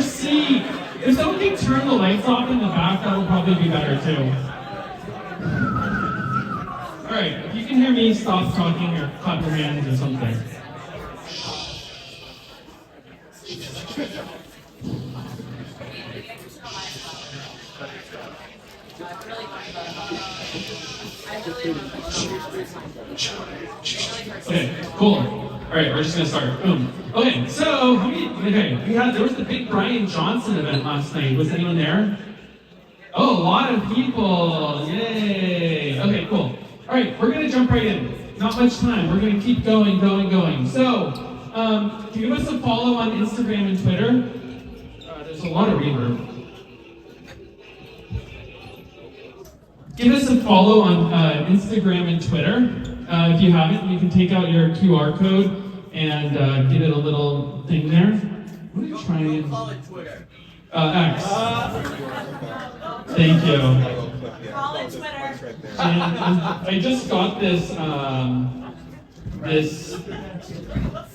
seat. If someone can turn the lights off in the back, that would probably be better too. All right, if you can hear me, stop talking or clap your hands or something. Okay, cool. All right, we're just gonna start. Boom. Okay, so there was the big Brian Johnson event last night. Was anyone there? Oh, a lot of people. Yay. Okay, cool. All right, we're gonna jump right in. Not much time. We're gonna keep going. So, give us a follow on Instagram and Twitter. There's a lot of reverb. Give us a follow on Instagram and Twitter. If you haven't, you can take out your QR code and give it a little thing there. What are you trying? Call it Twitter. X. Thank you. Call it Twitter. And I just got this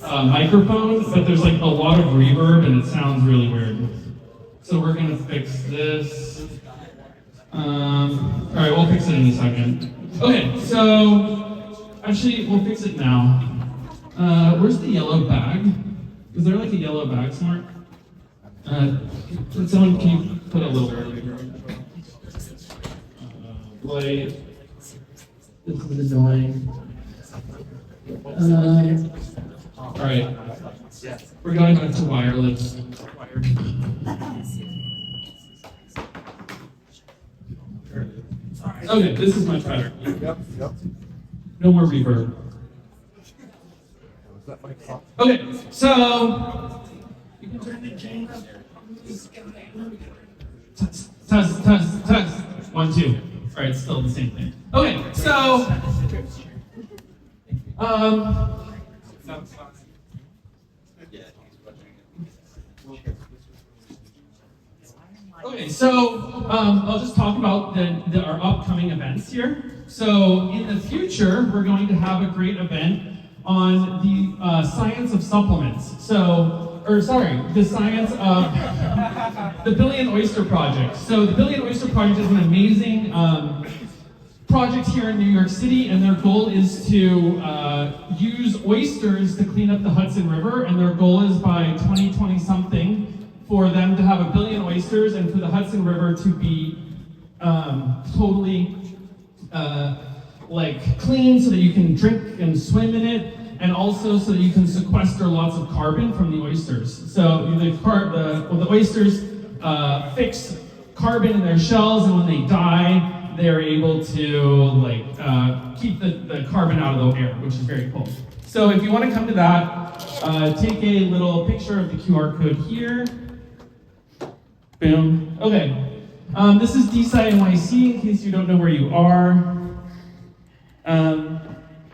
microphone, but there's like a lot of reverb and it sounds really weird. So we're gonna fix this. All right, we'll fix it in a second. Okay, so actually we'll fix it now. Where's the yellow bag? Is there like a yellow bag somewhere? Someone, can you put a little light? This is annoying. All right, we're going back to wireless. Okay, this is much better. Yep. No more reverb. Okay, so you can turn the chain up. Test. 1, 2. All right, still the same thing. Okay, so I'll just talk about our upcoming events here. So in the future, we're going to have a great event on the science of supplements. The science of the Billion Oyster Project. So the Billion Oyster Project is an amazing project here in New York City, and their goal is to use oysters to clean up the Hudson River, and their goal is by 2020 something for them to have 1 billion oysters and for the Hudson River to be totally clean so that you can drink and swim in it, and also so that you can sequester lots of carbon from the oysters. So the oysters fix carbon in their shells, and when they die, they're able to keep the carbon out of the air, which is very cool. So if you want to come to that, take a little picture of the QR code here. Boom. Okay. This is DeSciNYC, in case you don't know where you are.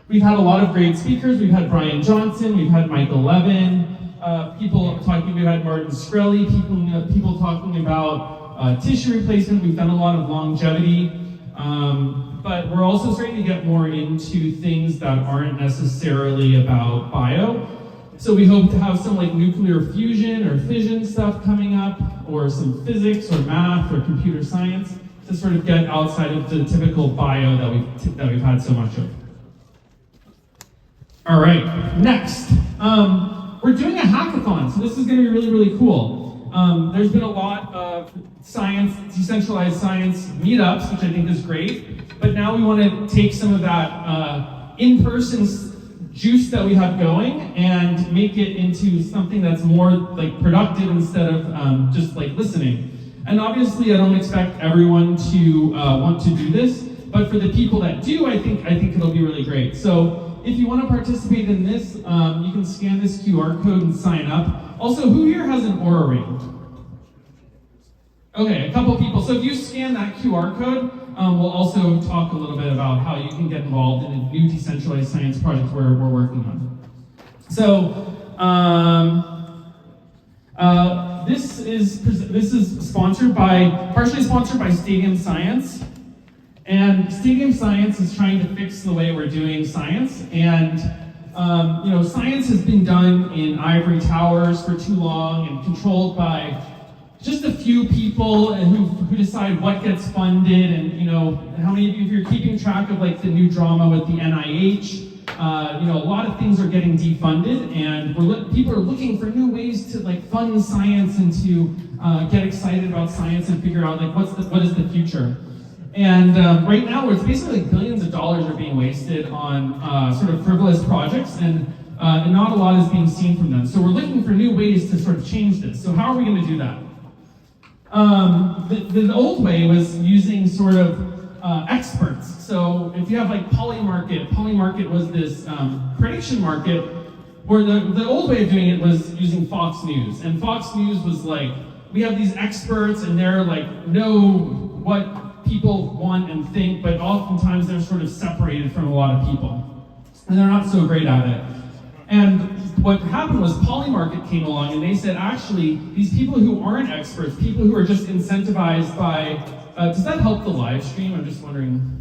We've had a lot of great speakers. We've had Brian Johnson, we've had Michael Levin, we've had Martin Shkreli, people talking about tissue replacement. We've done a lot of longevity, but we're also starting to get more into things that aren't necessarily about bio. So we hope to have some nuclear fusion or fission stuff coming up, or some physics or math or computer science to sort of get outside of the typical bio that we've had so much of. All right, next. We're doing a hackathon, so this is going to be really, really cool. There's been a lot of science, decentralized science meetups, which I think is great, but now we want to take some of that in-person juice that we have going and make it into something that's more productive instead of just listening. And obviously, I don't expect everyone to want to do this, but for the people that do, I think it'll be really great. So if you want to participate in this, you can scan this QR code and sign up. Also, who here has an Oura Ring? Okay, a couple people. So if you scan that QR code, we'll also talk a little bit about how you can get involved in a new decentralized science project we're working on. So this is partially sponsored by Stadium Science. And Stadium Science is trying to fix the way we're doing science. And science has been done in ivory towers for too long and controlled by just a few people who decide what gets funded, and how many of you, if you're keeping track of like the new drama with the NIH, a lot of things are getting defunded, and people are looking for new ways to like fund science and to get excited about science and figure out like what is the future. And right now, it's basically like billions of dollars are being wasted on sort of frivolous projects, and not a lot is being seen from them. So we're looking for new ways to sort of change this. So how are we going to do that? The old way was using sort of experts. So if you have like Polymarket was this prediction market, where the old way of doing it was using Fox News. And Fox News was like, we have these experts and they're like, know what people want and think, but oftentimes they're sort of separated from a lot of people. And they're not so great at it. And what happened was Polymarket came along and they said, actually, these people who aren't experts, people who are just incentivized by, does that help the live stream? I'm just wondering,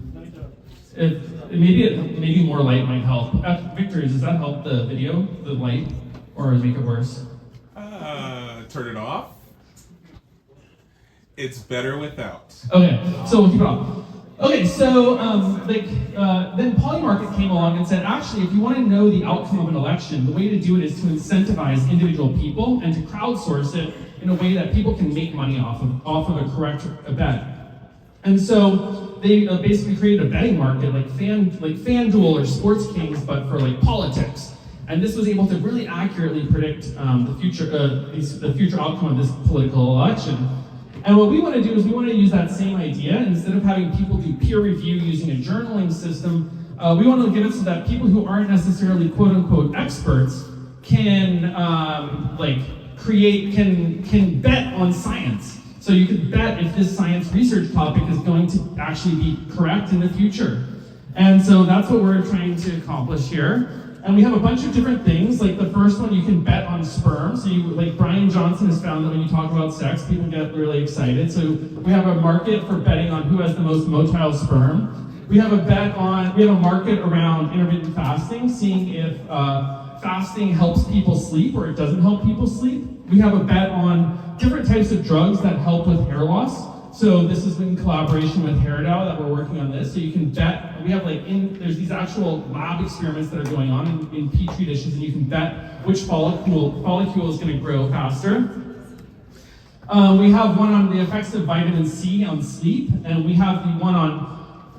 if maybe more light might help. Victor, does that help the video, the light, or make it worse? Turn it off. It's better without. Okay, so we'll keep it off. Okay, so then Polymarket came along and said, actually, if you want to know the outcome of an election, the way to do it is to incentivize individual people and to crowdsource it in a way that people can make money off of a correct bet. And so they basically created a betting market like FanDuel or Sports Kings, but for like politics. And this was able to really accurately predict the future outcome of this political election. And what we want to do is we want to use that same idea. Instead of having people do peer review using a journaling system, we want to get it so that people who aren't necessarily quote unquote experts can can bet on science. So you could bet if this science research topic is going to actually be correct in the future. And so that's what we're trying to accomplish here. And we have a bunch of different things. Like the first one, you can bet on sperm. So Brian Johnson has found that when you talk about sex, people get really excited. So we have a market for betting on who has the most motile sperm. We have a market around intermittent fasting, seeing if fasting helps people sleep or it doesn't help people sleep. We have a bet on different types of drugs that help with hair loss. So this is in collaboration with HairDAO that we're working on this. So you can bet, we have there's these actual lab experiments that are going on in Petri dishes, and you can bet which follicle is going to grow faster. We have one on the effects of vitamin C on sleep, and we have the one on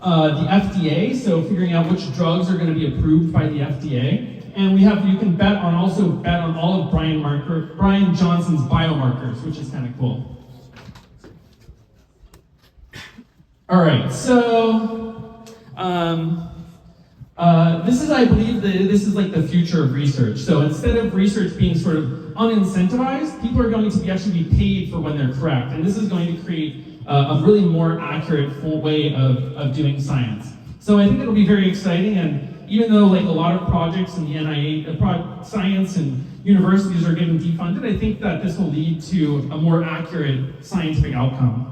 the FDA, so figuring out which drugs are going to be approved by the FDA. And you can also bet on all of Brian Johnson's biomarkers, which is kind of cool. All right, so I believe this is like the future of research. So instead of research being sort of unincentivized, people are going to actually be paid for when they're correct. And this is going to create a really more accurate, full way of doing science. So I think it'll be very exciting, and even though like a lot of projects in the NIH, science and universities are getting defunded, I think that this will lead to a more accurate scientific outcome.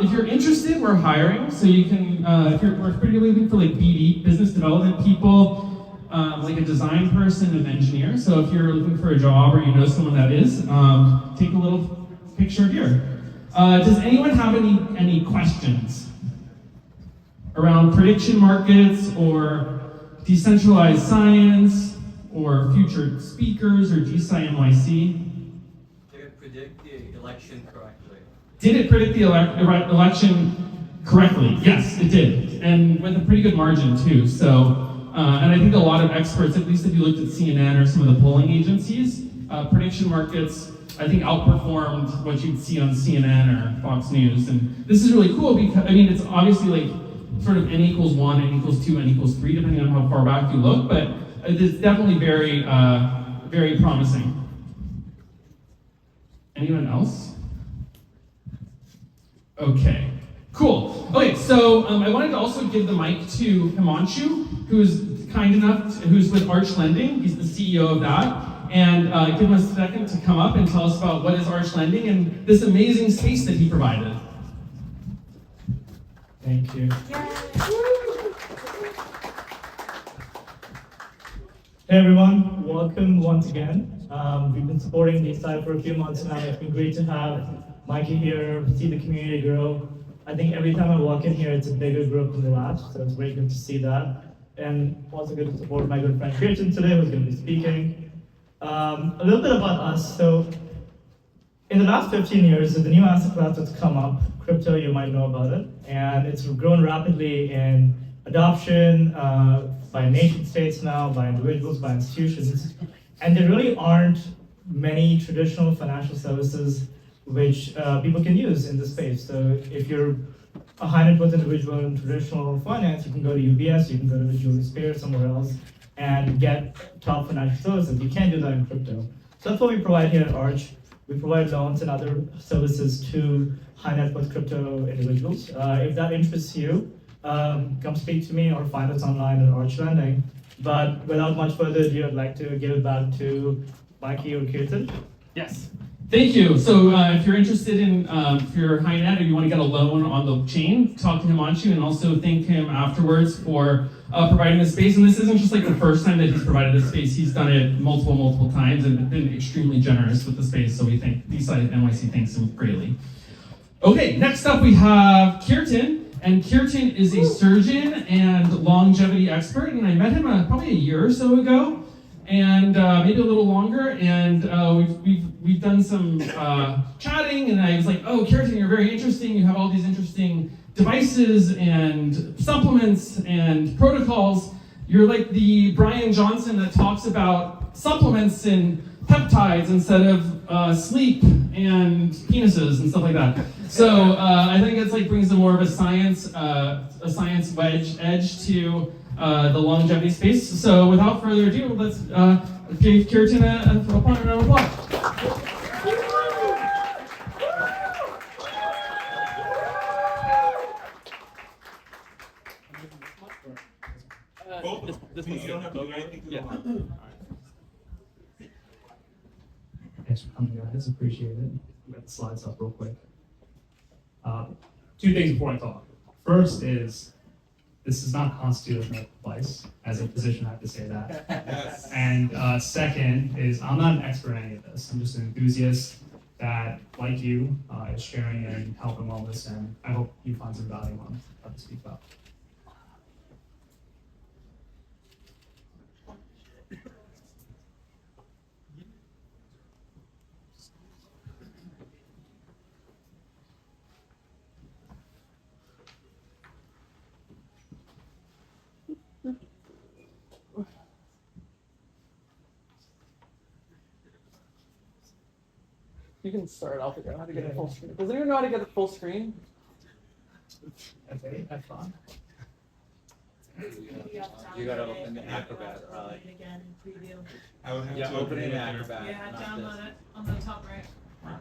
If you're interested, we're hiring, so you can, we're particularly looking for like BD, business development people, like a design person and an engineer. So if you're looking for a job or you know someone that is, take a little picture here. Does anyone have any questions around prediction markets or decentralized science or future speakers or DeSciNYC? Did it predict the election correctly? Did it predict the election correctly? Yes, it did, and with a pretty good margin too. So, and I think a lot of experts, at least if you looked at CNN or some of the polling agencies, prediction markets, I think outperformed what you'd see on CNN or Fox News. And this is really cool because, it's obviously like sort of n equals 1, n equals 2, n equals 3, depending on how far back you look, but it's definitely very, very promising. Anyone else? Okay, cool. Okay, so I wanted to also give the mic to Himanshu, who's who's with Arch Lending. He's the CEO of that. And give him a second to come up and tell us about what is Arch Lending and this amazing space that he provided. Thank you. Hey everyone, welcome once again. We've been supporting DeSci for a few months now. It's been great to have Mikey here, see the community grow. I think every time I walk in here, it's a bigger group than the last, so it's very good to see that. And also good to support my good friend Kirten today, who's going to be speaking. A little bit about us. So, in the last 15 years, the new asset class that's come up, crypto, you might know about it, and it's grown rapidly in adoption by nation states now, by individuals, by institutions, and there really aren't many traditional financial services which people can use in this space. So if you're a high net worth individual in traditional finance, you can go to UBS, you can go to Julius Baer, somewhere else, and get top financial services. You can't do that in crypto. So that's what we provide here at Arch. We provide loans and other services to high net worth crypto individuals. If that interests you, come speak to me or find us online at Arch Lending. But without much further ado, I'd like to give it back to Mikey or Kirten. Yes. Thank you. So if you're interested in, if you're high net or you want to get a loan on the chain, talk to him on you and also thank him afterwards for providing this space. And this isn't just like the first time that he's provided this space. He's done it multiple times and been extremely generous with the space. So we thank DeSciNYC thanks him greatly. Okay, next up we have Kirten. And Kirten is a surgeon and longevity expert. And I met him probably a year or so ago. And maybe a little longer, and we've done some chatting, and I was like, oh, Kirten, you're very interesting. You have all these interesting devices and supplements and protocols. You're like the Brian Johnson that talks about supplements and peptides instead of sleep and penises and stuff like that. So I think it's like brings a more of a science edge to the longevity space. So without further ado, let's give Kirten a round of applause. This you don't have to do anything to the mic. Thanks for coming, guys. Appreciate it. Get the slides up real quick. Two things before I talk. First is, this does not constitute a medical advice. As a physician, I have to say that. Yes. And second is, I'm not an expert in any of this. I'm just an enthusiast that, like you, is sharing in health and wellness, and I hope you find some value on what I speak about. You can start. I'll figure out how to get it full screen. Does anyone know how to get it full screen? Okay, have fun. You gotta open the Acrobat, right? Again, preview. I would have Yeah, to open it in agree with Acrobat. Yeah, not download it on the top right.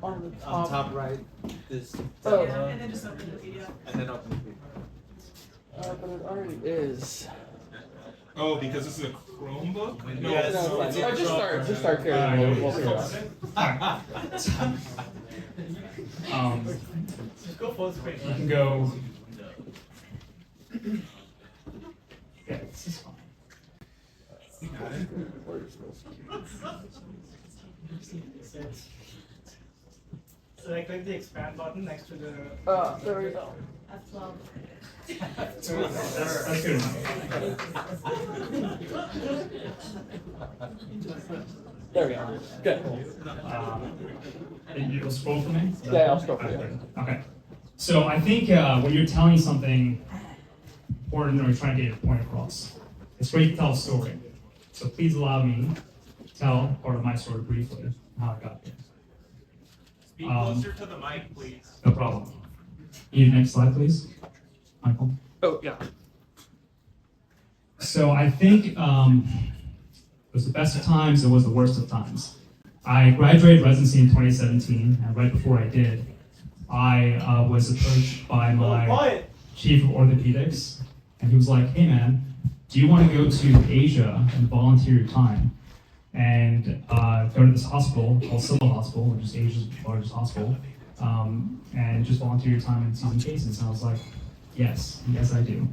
On the On top right, this. Oh. Yeah, and then just open the PDF. And then open the But it already is. Oh, because this is a Chromebook? No, Yes. No, it's fine. it's Just start carrying. We'll figure it out. Go full screen. You can go. Yeah, this is fine. You got it? So I click the expand button next to the. There we go. F12. That's good enough. There we go. Good. And you'll scroll for me? Yeah, I'll scroll for you. Okay. So I think when you're telling something important or you're trying to get your point across, it's great to tell a story. So please allow me to tell part of my story briefly, how I got here. Speak closer to the mic, please. No problem. You next slide, please, Michael. Oh, yeah. So I think it was the best of times, it was the worst of times. I graduated residency in 2017, and right before I did, I was approached by my chief of orthopedics, and he was like, hey man, do you want to go to Asia and volunteer your time and go to this hospital called Civil Hospital, which is Asia's largest hospital, and just volunteer your time and see some cases? And I was like, yes I do.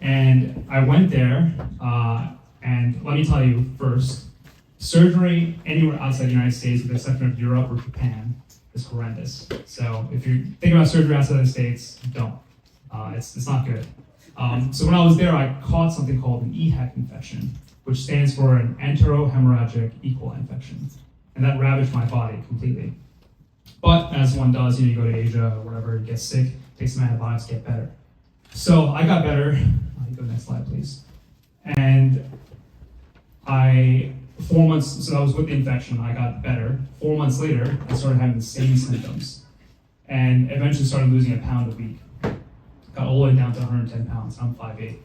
And I went there, and let me tell you first, Surgery anywhere outside the United States, with the exception of Europe or Japan, is horrendous. So if you're thinking about surgery outside the States, don't. It's not good. So when I was there, I caught something called an EHEC infection, which stands for an enterohemorrhagic E. coli infection. And that ravaged my body completely. But as one does, you go to Asia or whatever, you get sick, take some antibiotics, get better. So I got better. Go next slide, please. And 4 months, so that was with the infection, I got better. 4 months later, I started having the same symptoms. And eventually started losing a pound a week. Got all the way down to 110 pounds. I'm 5'8".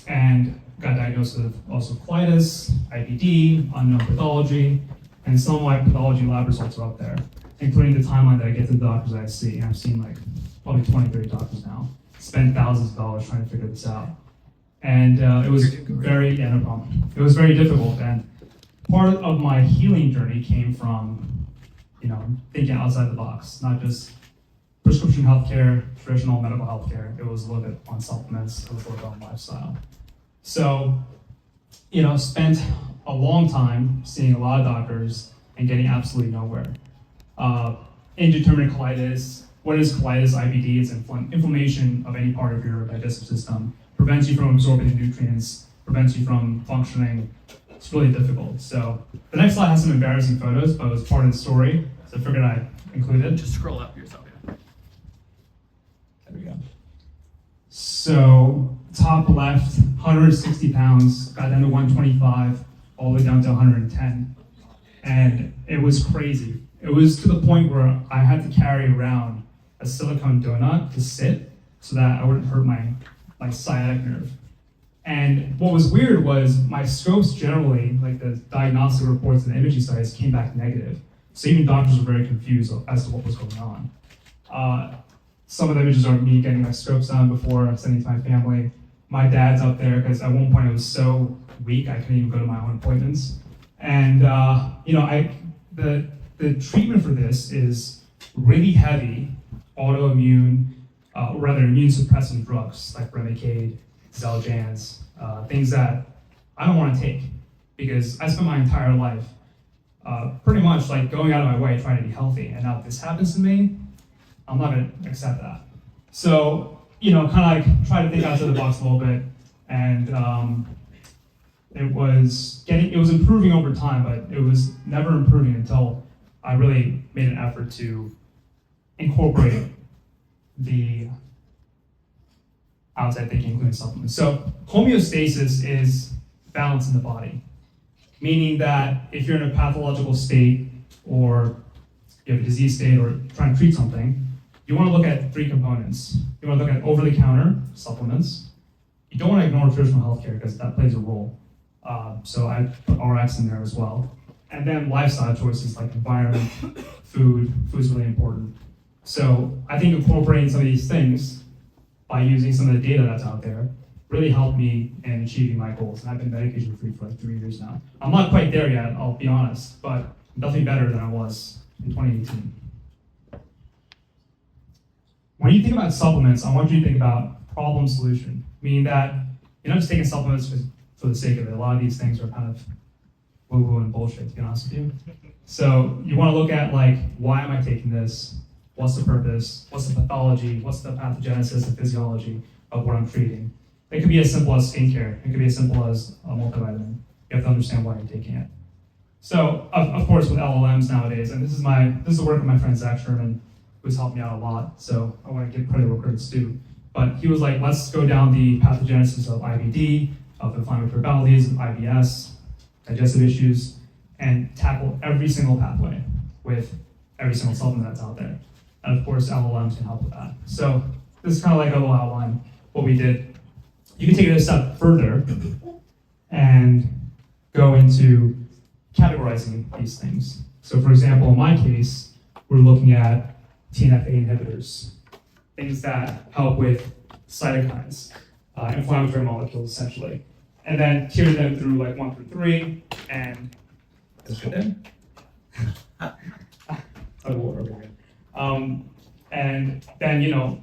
And got diagnosed with also colitis, IBD, unknown pathology, and some of my pathology lab results are up there, including the timeline that I get to the doctors that I see. And I've seen like probably 20, 30 doctors now. Spent thousands of dollars trying to figure this out. And it was very, no problem. It was very difficult. And part of my healing journey came from, thinking outside the box, not just prescription healthcare, traditional medical healthcare. It was a little bit on supplements, it was a little bit on lifestyle. So, spent a long time seeing a lot of doctors and getting absolutely nowhere. Indeterminate colitis. What is colitis? IBD is inflammation of any part of your digestive system. Prevents you from absorbing the nutrients, prevents you from functioning. It's really difficult. So the next slide has some embarrassing photos, but it was part of the story, so I figured I'd include it. Just scroll up yourself. Yeah. There we go. So top left, 160 pounds, got down to 125, all the way down to 110. And it was crazy. It was to the point where I had to carry around a silicone donut to sit so that I wouldn't hurt my sciatic nerve. And what was weird was my scopes generally, like the diagnostic reports and the imaging studies, came back negative. So even doctors were very confused as to what was going on. Some of the images are me getting my scopes done before sending to my family. My dad's up there because at one point I was so weak I couldn't even go to my own appointments. And the treatment for this is really heavy autoimmune, immune suppressant drugs like Remicade, Xeljanz, things that I don't want to take because I spent my entire life pretty much like going out of my way trying to be healthy, and now if this happens to me, I'm not going to accept that. So, kind of like try to think outside the box a little bit, and it was improving over time, but it was never improving until I really made an effort to incorporate the outside thinking, including supplements. So homeostasis is balance in the body, meaning that if you're in a pathological state or you have a disease state or trying to treat something, you want to look at three components. You want to look at over-the-counter supplements. You don't want to ignore traditional healthcare because that plays a role. So I put RX in there as well. And then lifestyle choices like environment, food's really important. So I think incorporating some of these things by using some of the data that's out there really helped me in achieving my goals. And I've been medication free for like 3 years now. I'm not quite there yet, I'll be honest, but I'm definitely better than I was in 2018. When you think about supplements, I want you to think about problem solution, meaning that you're not just taking supplements for the sake of it. A lot of these things are kind of woo-woo and bullshit, to be honest with you. So you want to look at like, why am I taking this? What's the purpose? What's the pathology? What's the pathogenesis and physiology of what I'm treating? It could be as simple as skincare. It could be as simple as a multivitamin. You have to understand why you're taking it. So, of course, with LLMs nowadays, and this is the work of my friend Zach Sherman, who's helped me out a lot. So I want to give credit where credit's due. But he was like, let's go down the pathogenesis of IBD, of inflammatory bowel disease, of IBS, digestive issues, and tackle every single pathway with every single supplement that's out there. And of course, LLMs can help with that. So this is kind of like a little outline what we did. You can take it a step further and go into categorizing these things. So for example, in my case, we're looking at TNF-A inhibitors, things that help with cytokines, inflammatory molecules essentially. And then tier them through like 1 through 3, and that's good there. And then,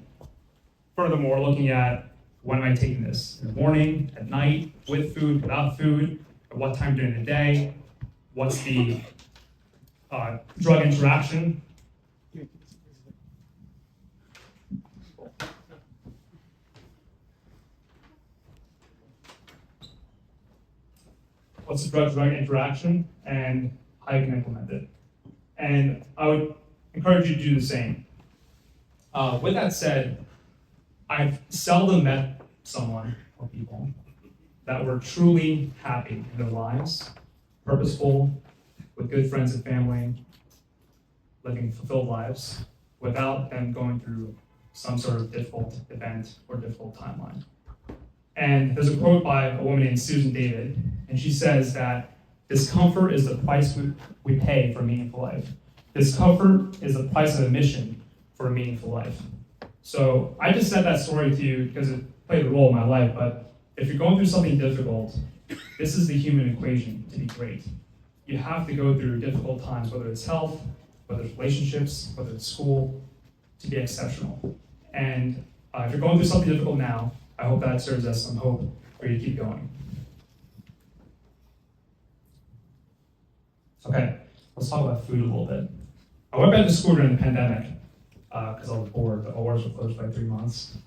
furthermore, looking at when am I taking this? In the morning, at night, with food, without food, At what time during the day? What's the drug interaction? What's the drug-drug interaction and how you can implement it. And I would encourage you to do the same. With that said, I've seldom met someone or people that were truly happy in their lives, purposeful, with good friends and family, living fulfilled lives, without them going through some sort of difficult event or difficult timeline. And there's a quote by a woman named Susan David, and she says that discomfort is the price we pay for a meaningful life. Discomfort is the price of admission for a meaningful life. So I just said that story to you because it played a role in my life, but if you're going through something difficult, this is the human equation to be great. You have to go through difficult times, whether it's health, whether it's relationships, whether it's school, to be exceptional. And if you're going through something difficult now, I hope that serves as some hope for you to keep going. Okay, let's talk about food a little bit. I went back to school during the pandemic because I was bored. The ORs were closed for 3 months,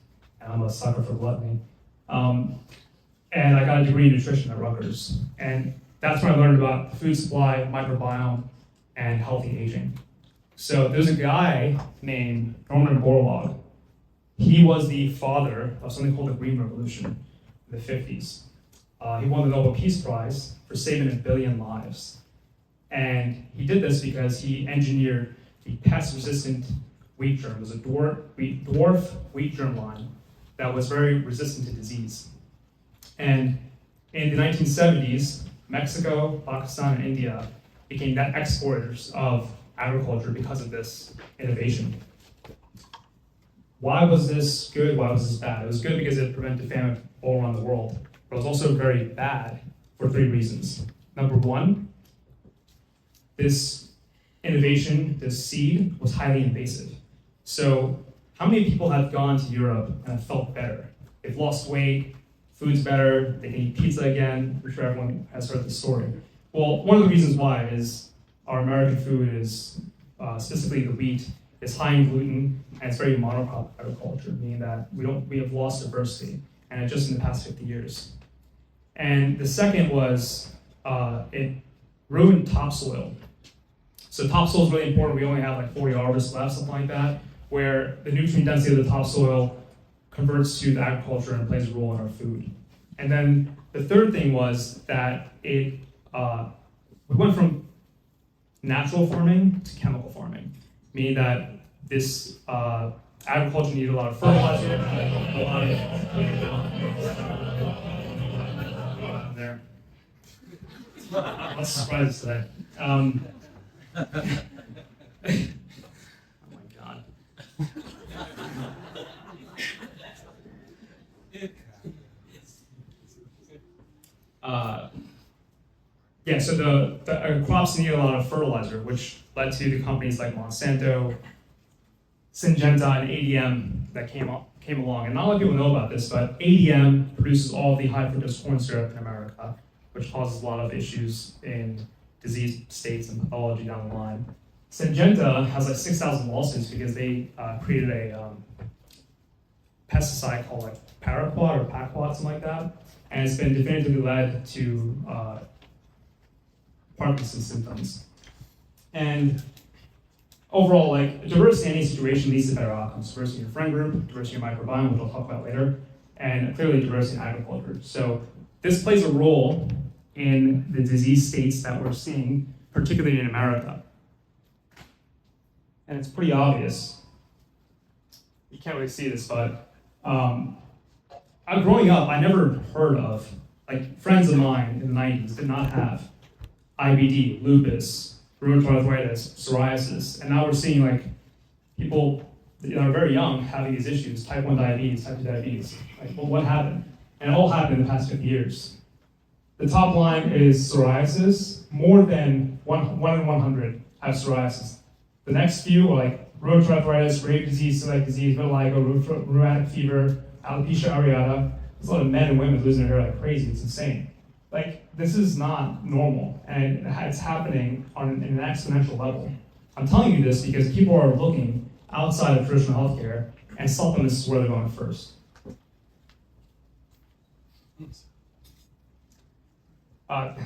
and I'm a sucker for gluttony. And I got a degree in nutrition at Rutgers. And that's when I learned about the food supply, microbiome, and healthy aging. So there's a guy named Norman Borlaug. He was the father of something called the Green Revolution in the 50s. He won the Nobel Peace Prize for saving 1 billion lives. And he did this because he engineered the pest-resistant wheat germ. It was a dwarf wheat germ line that was very resistant to disease. And in the 1970s, Mexico, Pakistan, and India became net exporters of agriculture because of this innovation. Why was this good? Why was this bad? It was good because it prevented famine all around the world, but it was also very bad for 3 reasons. Number 1, this innovation, this seed, was highly invasive. So how many people have gone to Europe and have felt better? They've lost weight, food's better, they can eat pizza again. I'm sure everyone has heard the story. Well, one of the reasons why is our American food is, specifically the wheat, is high in gluten, and it's very monocrop agriculture, meaning that we have lost diversity, and it's just in the past 50 years. And the second was, it ruined topsoil. So topsoil is really important. We only have like 40 harvests left, something like that, where the nutrient density of the topsoil converts to the agriculture and plays a role in our food. And then the third thing was that we went from natural farming to chemical farming, meaning that this agriculture needed a lot of fertilizer, a lot of there. Lots of surprises today. Oh my God. Yeah, so the crops need a lot of fertilizer, which led to the companies like Monsanto, Syngenta, and ADM that came along. And not a lot of people know about this, but ADM produces all the high fructose corn syrup in America, which causes a lot of issues in disease states and pathology down the line. Syngenta has like 6,000 lawsuits because they created a pesticide called like paraquat or paquat, something like that, and it's been definitively led to Parkinson's symptoms. And overall, like diversity in any situation leads to better outcomes. Diversity in your friend group, diversity in your microbiome, which I'll talk about later, and clearly diversity in agriculture. So this plays a role in the disease states that we're seeing, particularly in America. And it's pretty obvious. You can't really see this, but growing up, I never heard of, like friends of mine in the 90s did not have IBD, lupus, rheumatoid arthritis, psoriasis, and now we're seeing like people that are very young having these issues, type 1 diabetes, type 2 diabetes. Like, well, what happened? And it all happened in the past 50 years. The top line is psoriasis. More than 1 in 100 have psoriasis. The next few are like rheumatoid arthritis, Graves' disease, celiac disease, vitiligo, rheumatic fever, alopecia areata. There's a lot of men and women losing their hair like crazy. It's insane. Like, this is not normal, and it's happening on an exponential level. I'm telling you this because people are looking outside of traditional healthcare, and supplements is where they're going first. This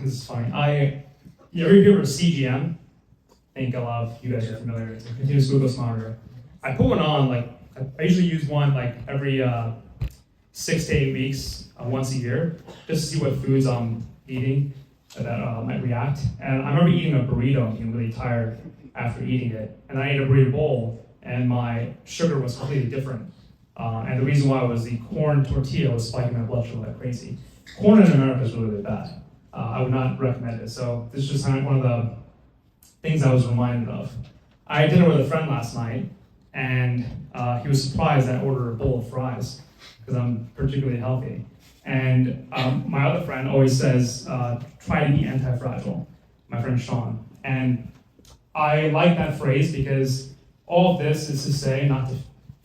is funny. You ever hear of CGM? I think a lot of you guys are familiar. It's a continuous glucose monitor. I put one on, I usually use one every 6 to 8 weeks, once a year, just to see what foods I'm eating that might react. And I remember eating a burrito and being really tired after eating it. And I ate a burrito bowl, and my sugar was completely different. And the reason why was the corn tortilla was spiking my blood sugar like crazy. Corn in America is really, really bad. I would not recommend it. So this is just one of the things I was reminded of. I had dinner with a friend last night, and he was surprised I ordered a bowl of fries because I'm particularly healthy. And my other friend always says, try to be anti-fragile, my friend Sean. And I like that phrase because all of this is to say, not to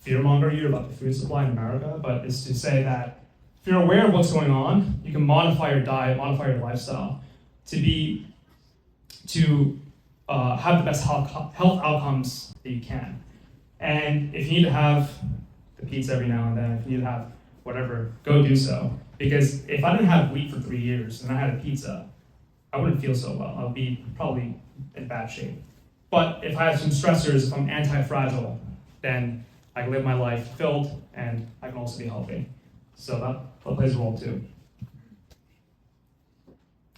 fearmonger you about the food supply in America, but it's to say that if you're aware of what's going on, you can modify your diet, modify your lifestyle to have the best health outcomes that you can. And if you need to have the pizza every now and then, if you need to have whatever, go do so. Because if I didn't have wheat for 3 years and I had a pizza, I wouldn't feel so well. I would be probably in bad shape. But if I have some stressors, if I'm anti-fragile, then I can live my life filled and I can also be healthy. So that plays a role too.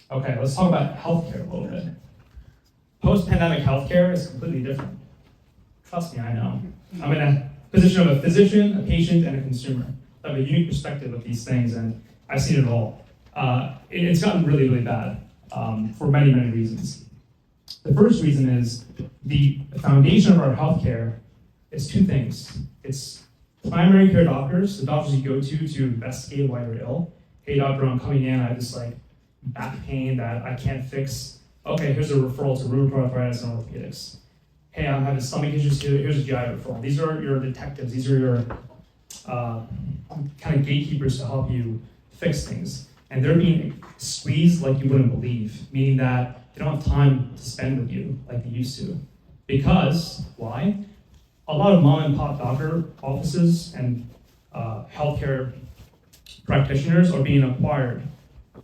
Okay, let's talk about healthcare a little bit. Post-pandemic healthcare is completely different. Trust me, I know. I'm in a position of a physician, a patient, and a consumer. I have a unique perspective of these things, and I've seen it all. It's gotten really, really bad for many, many reasons. The first reason is the foundation of our healthcare is two things. It's primary care doctors, the doctors you go to investigate why you're ill. Hey doctor, I'm coming in, I have this back pain that I can't fix. Okay, here's a referral to rheumatoid arthritis and orthopedics. Hey, I'm having stomach issues, here's a GI referral. These are your detectives, these are your kind of gatekeepers to help you fix things. And they're being squeezed like you wouldn't believe, meaning that they don't have time to spend with you like they used to. Because, why? A lot of mom and pop doctor offices and healthcare practitioners are being acquired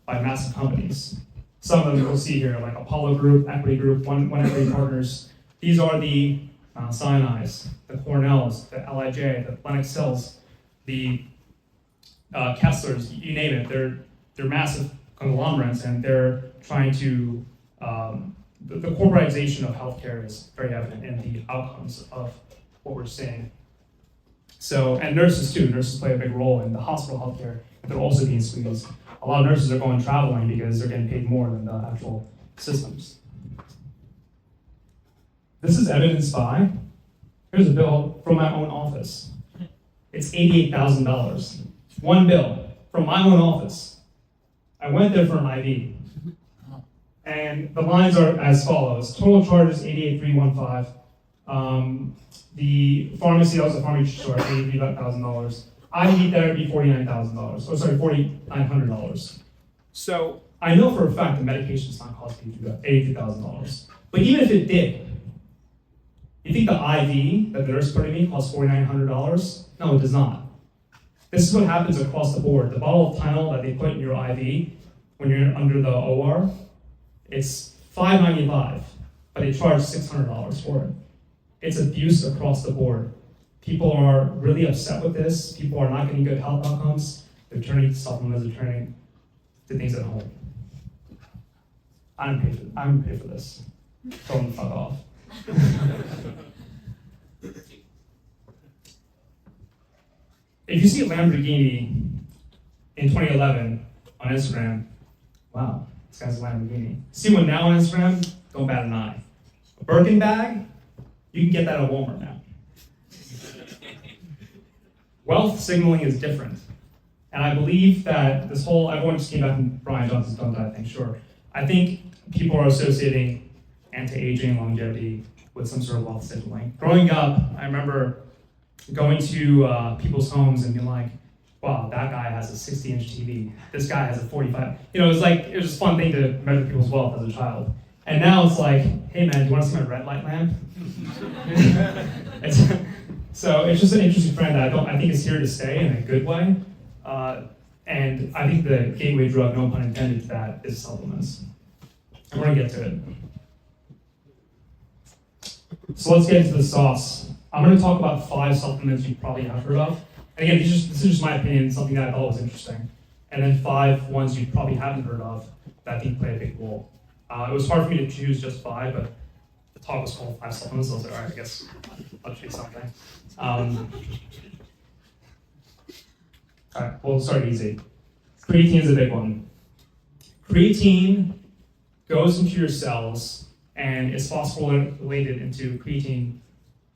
by massive companies. Some of them you'll see here, like Apollo Group, Equity Group, One Equity Partners. These are the DeSciNYCs, the Cornells, the LIJ, the Lennox Hills, the Kesslers, you name it. They're massive conglomerates, and they're trying to. The corporatization of healthcare is very evident in the outcomes of what we're seeing. So, and nurses too. Nurses play a big role in the hospital healthcare. They're also being squeezed. A lot of nurses are going traveling because they're getting paid more than the actual systems. This is evidenced by, here's a bill from my own office. It's $88,000. One bill from my own office. I went there for an IV. And the lines are as follows. Total charges, $88,315. The pharmacy, that was a pharmacy store, $83,000. IV therapy, $49,000. Oh, sorry, $4,900. So I know for a fact the medication is not costing you $83,000. But even if it did, you think the IV that the nurse put in me costs $4,900? No, it does not. This is what happens across the board. The bottle of Tangl that they put in your IV when you're under the OR, it's $5.95, but they charge $600 for it. It's abuse across the board. People are really upset with this. People are not getting good health outcomes. They're turning to supplements, they're turning to things at home. I don't pay for this. Tell them to fuck off. If you see a Lamborghini in 2011 on Instagram, wow, this guy's a Lamborghini. See one now on Instagram, don't bat an eye. A Birkin bag, you can get that at Walmart now. Wealth signaling is different. And I believe that this whole, everyone just came back from Brian Johnson's Don't Die thing, sure. I think people are associating anti-aging, longevity with some sort of wealth signaling. Growing up, I remember going to people's homes and being like, wow, that guy has a 60-inch TV. This guy has a 45. You know, it was just a fun thing to measure people's wealth as a child. And now it's like, hey man, do you want to see my red light lamp? So it's just an interesting trend that I think is here to stay in a good way. And I think the gateway drug, no pun intended to that, is supplements. And we're gonna get to it. So let's get into the sauce. I'm gonna talk about 5 supplements you probably have heard of. And again, this is just my opinion, something that I thought was interesting. And then 5 ones you probably haven't heard of that I think play a big role. It was hard for me to choose just 5, but the talk was called 5 supplements, so I was like, all right, I guess I'll choose something. All right, we'll start easy. Creatine is a big one. Creatine goes into your cells and is phosphorylated into creatine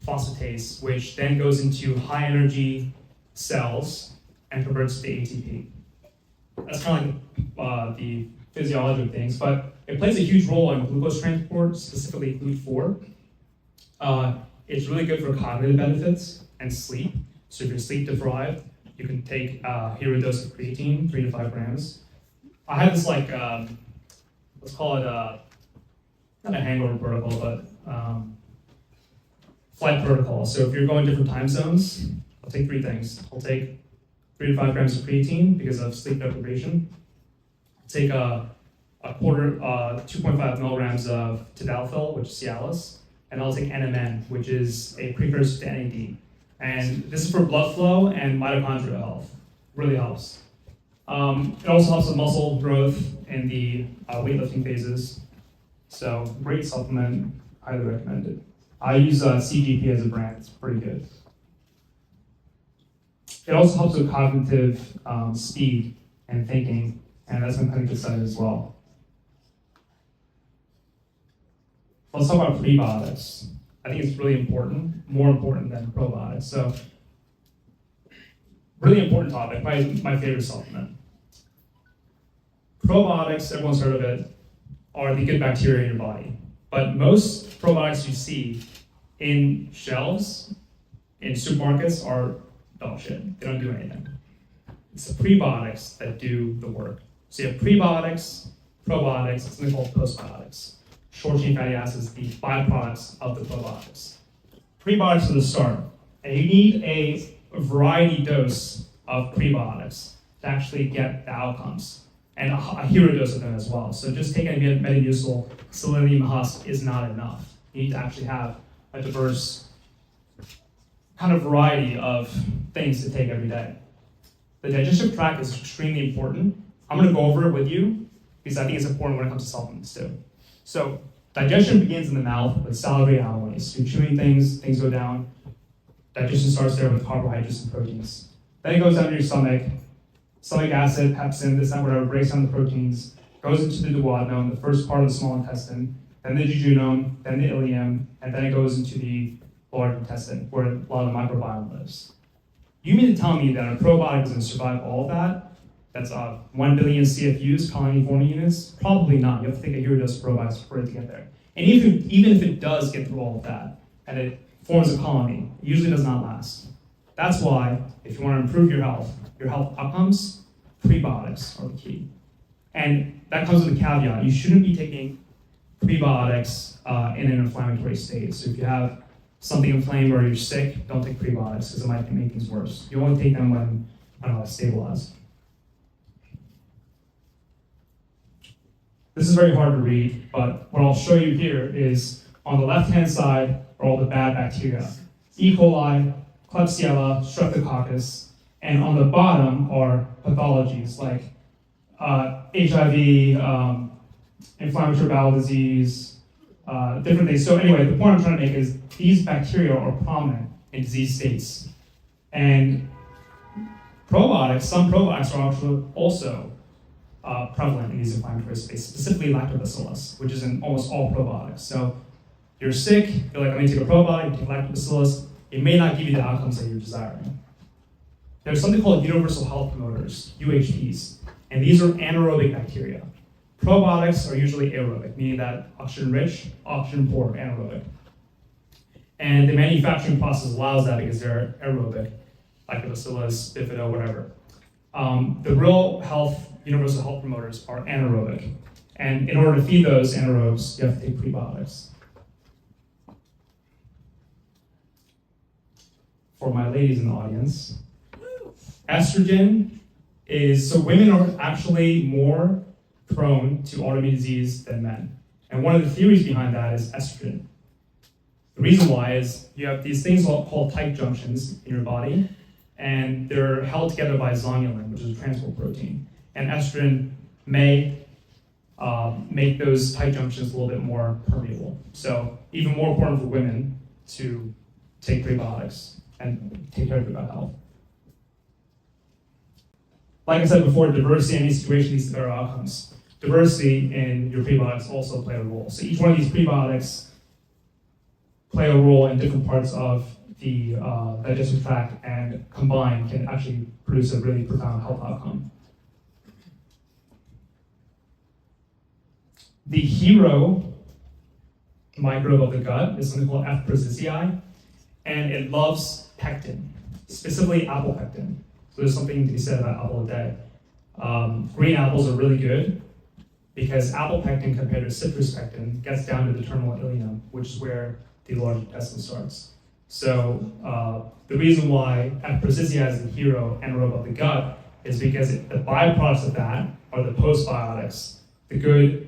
phosphatase, which then goes into high energy cells and converts to ATP. That's kind of like the physiology of things, but it plays a huge role in glucose transport, specifically GLUT4. It's really good for cognitive benefits and sleep. So if you're sleep deprived, you can take a hero dose of creatine, 3 to 5 grams. I have this let's call it not a hangover protocol, but flight protocol. So if you're going different time zones, I'll take 3 things. I'll take 3 to 5 grams of creatine because of sleep deprivation. I'll take a 2.5 milligrams of tadalafil, which is Cialis, and I'll take NMN, which is a precursor to NAD. And this is for blood flow and mitochondrial health. Really helps. It also helps with muscle growth in the weightlifting phases. So great supplement, highly recommended. I use CGP as a brand, it's pretty good. It also helps with cognitive speed and thinking, and that's been kind of good studied as well. Let's talk about prebiotics. I think it's really important, more important than probiotics. So, really important topic, my favorite supplement. Probiotics, everyone's heard of it, are the good bacteria in your body. But most probiotics you see in shelves, in supermarkets, are dog shit. They don't do anything. It's the prebiotics that do the work. So you have prebiotics, probiotics, something called postbiotics. Short-chain fatty acids, the byproducts of the probiotics. Prebiotics are the start. And you need a variety dose of prebiotics to actually get the outcomes. And a hero dose of them as well. So just taking a Metamucil selenium husk is not enough. You need to actually have a diverse kind of variety of things to take every day. The digestive tract is extremely important. I'm going to go over it with you because I think it's important when it comes to supplements too. So digestion begins in the mouth with salivary amylase. You're chewing things, things go down. Digestion starts there with carbohydrates and proteins. Then it goes down to your stomach. Stomach acid, pepsin, this and whatever, breaks down the proteins, goes into the duodenum, the first part of the small intestine, then the jejunum, then the ileum, and then it goes into the large intestine, where a lot of the microbiome lives. You mean to tell me that a probiotic is going to survive all of that? That's 1 billion CFUs, colony forming units? Probably not. You have to take a hero dose of probiotics for it to get there. And even if it does get through all of that, and it forms a colony, it usually does not last. That's why, if you want to improve your health outcomes, prebiotics are the key. And that comes with a caveat. You shouldn't be taking prebiotics in an inflammatory state. So if you have something inflamed or you're sick, don't take prebiotics because it might make things worse. You only take them when, it's stabilized. This is very hard to read, but what I'll show you here is on the left-hand side are all the bad bacteria. E. coli, Klebsiella, Streptococcus, and on the bottom are pathologies like HIV, inflammatory bowel disease, different things. So anyway, the point I'm trying to make is these bacteria are prominent in disease states. And some probiotics are actually also prevalent in these inflammatory states, specifically lactobacillus, which is in almost all probiotics. So you're sick, you're like, I'm gonna take a probiotic, you take lactobacillus, it may not give you the outcomes that you're desiring. There's something called universal health promoters, UHTs, and these are anaerobic bacteria. Probiotics are usually aerobic, meaning that oxygen-rich, oxygen-poor, anaerobic. And the manufacturing process allows that because they're aerobic, lactobacillus, bifido, whatever. The real health, universal health promoters are anaerobic. And in order to feed those anaerobes, you have to take prebiotics. For my ladies in the audience, estrogen is, so women are actually more prone to autoimmune disease than men. And one of the theories behind that is estrogen. The reason why is you have these things called tight junctions in your body, and they're held together by zonulin, which is a transport protein. And estrogen may make those tight junctions a little bit more permeable. So even more important for women to take prebiotics and take care of your gut health. Like I said before, diversity in any situation leads to better outcomes. Diversity in your prebiotics also play a role. So each one of these prebiotics play a role in different parts of the digestive tract, and combined can actually produce a really profound health outcome. The hero microbe of the gut is something called F. precisiae, and it loves pectin, specifically apple pectin. So there's something to be said about apple a day. Green apples are really good because apple pectin compared to citrus pectin gets down to the terminal ileum, which is where the large intestine starts. So the reason why F. precisiae is the hero anaerobe of the gut is because the byproducts of that are the postbiotics, the good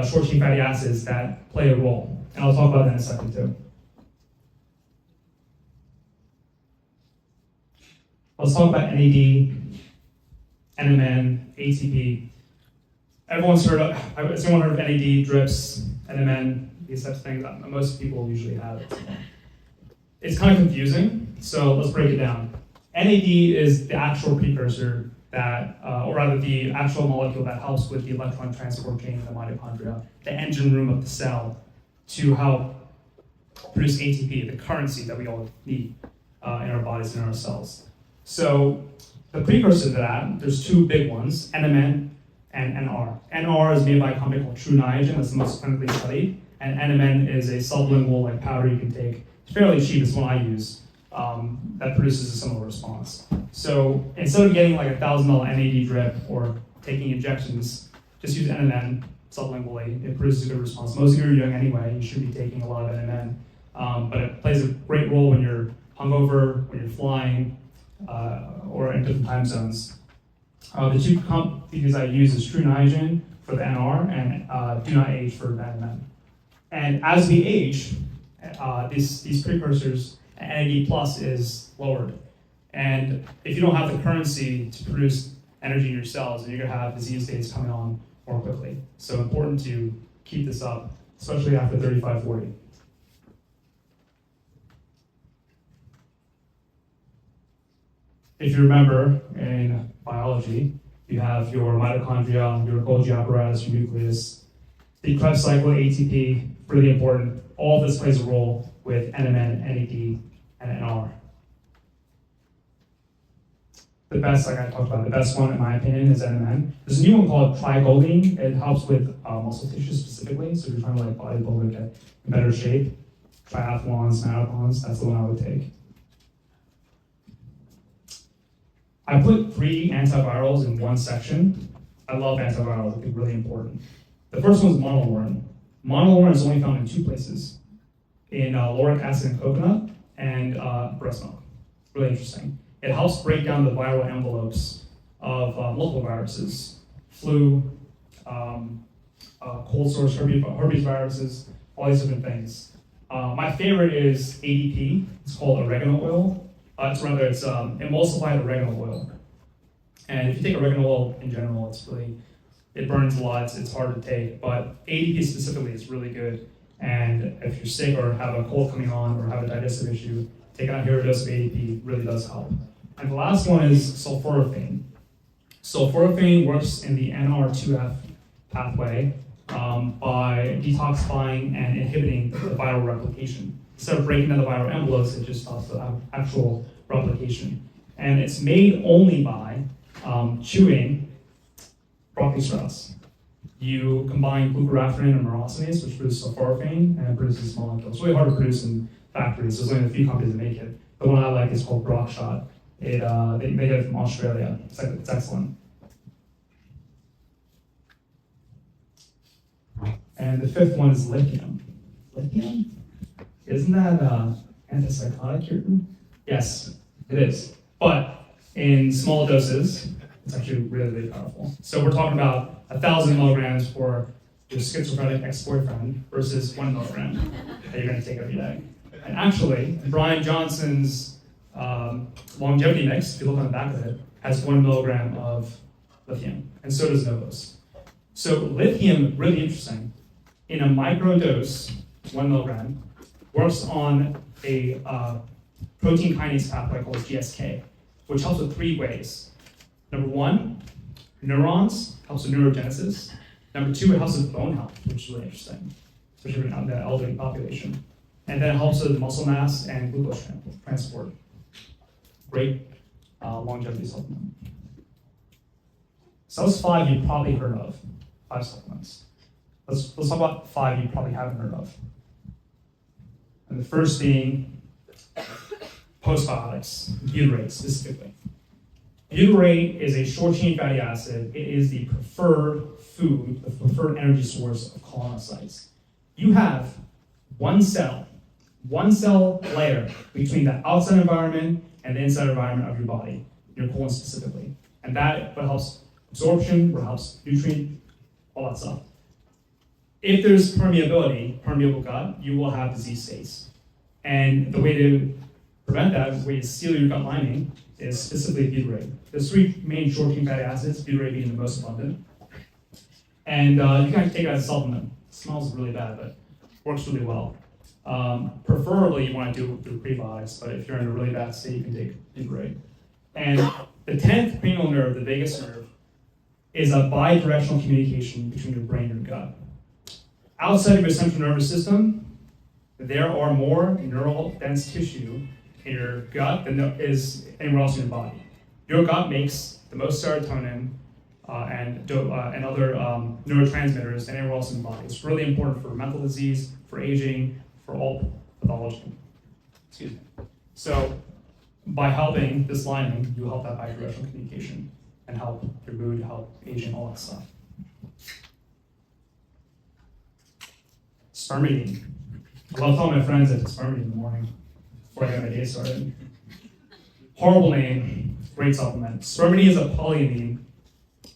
short chain fatty acids that play a role. And I'll talk about that in a second too. Let's talk about NAD, NMN, ATP. Has anyone heard of NAD, drips, NMN, these types of things? Most people usually have it. It's kind of confusing, so let's break it down. NAD is the actual precursor that, or rather the actual molecule that helps with the electron transport chain in the mitochondria, the engine room of the cell, to help produce ATP, the currency that we all need in our bodies and in our cells. So the precursor to that, there's two big ones, NMN and NR. NR is made by a company called True Niagen, that's the most clinically studied, and NMN is a sublingual like powder you can take. It's fairly cheap, it's one I use, that produces a similar response. So instead of getting like a $1,000 NAD drip or taking injections, just use NMN sublingually. It produces a good response. Most of you are young anyway, you should be taking a lot of NMN, but it plays a great role when you're hungover, when you're flying, or in different time zones. The two companies I use is True Niagen for the NR and Do Not Age for the NMN. And as we age, these precursors, NAD plus is lowered. And if you don't have the currency to produce energy in your cells, then you're gonna have disease states coming on more quickly. So important to keep this up, especially after 35, 40. If you remember in biology, you have your mitochondria, your Golgi apparatus, your nucleus, the Krebs cycle, ATP, really important. All this plays a role with NMN, NAD, and NR. The best, like I talked about, the best one in my opinion is NMN. There's a new one called trigoline. It helps with muscle tissue specifically, so if you're trying to like bodybuild and get in better shape, triathlons, marathons, that's the one I would take. I put 3 antivirals in one section. I love antivirals, they're really important. The first one is monolaurin. Monolaurin is only found in 2 places, in lauric acid in coconut and breast milk. Really interesting. It helps break down the viral envelopes of multiple viruses, flu, cold sores, herpes viruses, all these different things. My favorite is ADP. It's called oregano oil. It's emulsified oregano oil. And if you take oregano oil in general, it burns a lot, it's hard to take, but ADP specifically is really good. And if you're sick or have a cold coming on or have a digestive issue, taking a hero dose of ADP really does help. And the last one is sulforaphane. Sulforaphane works in the NR2F pathway by detoxifying and inhibiting the viral replication. Instead of breaking down the viral envelopes, it just stops the actual replication. And it's made only by chewing broccoli sprouts. You combine glucoraphanin and myrosinase, which produces sulforaphane, and it produces this molecule. It's really hard to produce in factories. There's only a few companies that make it. The one I like is called Brockshot. They get it from Australia. It's excellent. And the fifth one is lithium. Lithium? Isn't that antipsychotic, Kirten? Yes, it is. But in small doses, it's actually really, really powerful. So we're talking about 1,000 milligrams for your schizophrenic ex-boyfriend versus 1 milligram that you're going to take every day. And actually, Brian Johnson's longevity mix, if you look on the back of it, has 1 milligram of lithium, and so does Novos. So lithium, really interesting. In a micro dose, 1 milligram, works on a protein kinase pathway called GSK, which helps with 3 ways. Number 1, neurons, helps with neurogenesis. Number 2, it helps with bone health, which is really interesting, especially in the elderly population. And then it helps with muscle mass and glucose transport. Great longevity supplement. So those 5 you've probably heard of, 5 supplements. Let's talk about 5 you probably haven't heard of. And the first being postbiotics, butyrate specifically. Butyrate is a short-chain fatty acid. It is the preferred food, the preferred energy source of colonocytes. You have one cell layer between the outside environment and the inside environment of your body, your colon specifically. And that what helps absorption, what helps nutrient, all that stuff. If there's permeable gut, you will have disease states. And the way to prevent that, the way to seal your gut lining, is specifically butyrate. There's 3 main short-chain fatty acids, butyrate being the most abundant. And you can take it as a supplement. It smells really bad, but works really well. Preferably, you want to do it through prebiotics, but if you're in a really bad state, you can take butyrate. And the 10th cranial nerve, the vagus nerve, is a bidirectional communication between your brain and your gut. Outside of your central nervous system, there are more neural dense tissue in your gut than there is anywhere else in your body. Your gut makes the most serotonin and other neurotransmitters than anywhere else in the body. It's really important for mental disease, for aging, for all pathology. Excuse me. So by helping this lining, you help that bidirectional communication and help your mood, help aging, all that stuff. Spermidine. I love telling my friends I take spermidine in the morning before I get my day started. Horrible name, great supplement. Spermidine is a polyamine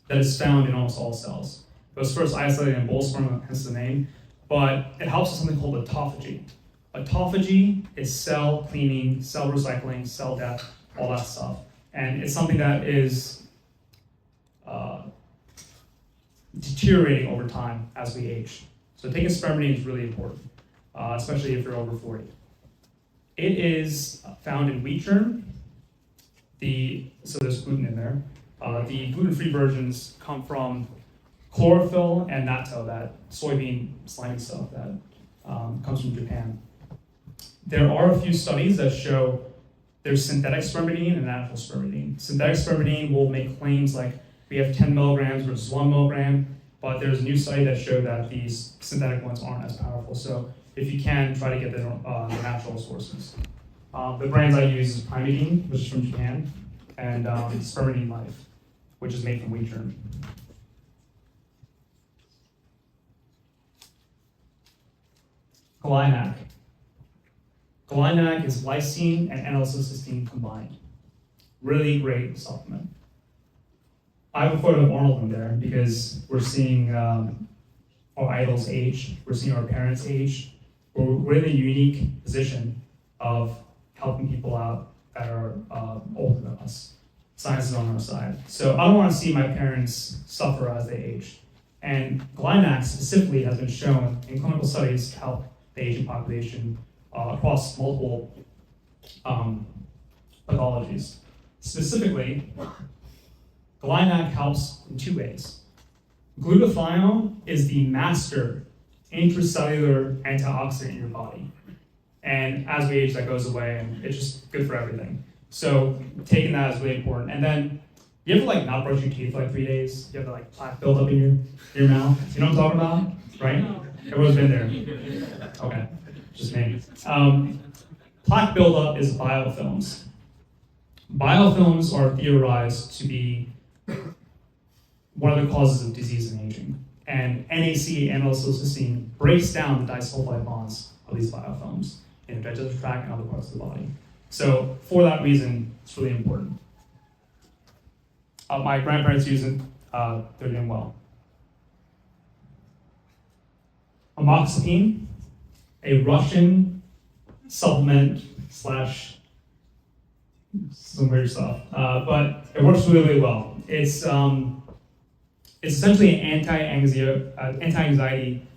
that is found in almost all cells. It was first isolated in bull sperm, hence the name, but it helps with something called autophagy. Autophagy is cell cleaning, cell recycling, cell death, all that stuff. And it's something that is deteriorating over time as we age. So taking spermidine is really important, especially if you're over 40. It is found in wheat germ. So there's gluten in there. The gluten-free versions come from chlorophyll and natto, that soybean slimy stuff that comes from Japan. There are a few studies that show there's synthetic spermidine and natural spermidine. Synthetic spermidine will make claims like we have 10 milligrams versus 1 milligram, but there's a new study that showed that these synthetic ones aren't as powerful. So if you can, try to get the natural sources. The brands I use is Primidine, which is from Japan, and Spermidine Life, which is made from wheat germ. Glynac. Glynac is lysine and N-acetylcysteine combined. Really great supplement. I have a photo of Arnold in there because we're seeing our idols age, we're seeing our parents age. We're in a unique position of helping people out that are older than us. Science is on our side. So I don't want to see my parents suffer as they age. And Glynac specifically has been shown in clinical studies to help the aging population across multiple pathologies. Specifically, Glynac helps in 2 ways. Glutathione is the master intracellular antioxidant in your body. And as we age, that goes away, and it's just good for everything. So taking that is really important. And then, you ever not brush your teeth for 3 days? You have plaque build up in your mouth? You know what I'm talking about? Right? Everyone's been there. Okay, just me. Plaque buildup is biofilms. Biofilms are theorized to be one of the causes of disease and aging. And NAC, N-acetylcysteine, breaks down the disulfide bonds of these biofilms in the digestive tract and other parts of the body. So for that reason, it's really important. My grandparents use it, they're doing well. Amoxicillin, a Russian supplement slash some weird stuff, but it works really, really well. It's essentially an anti-anxiety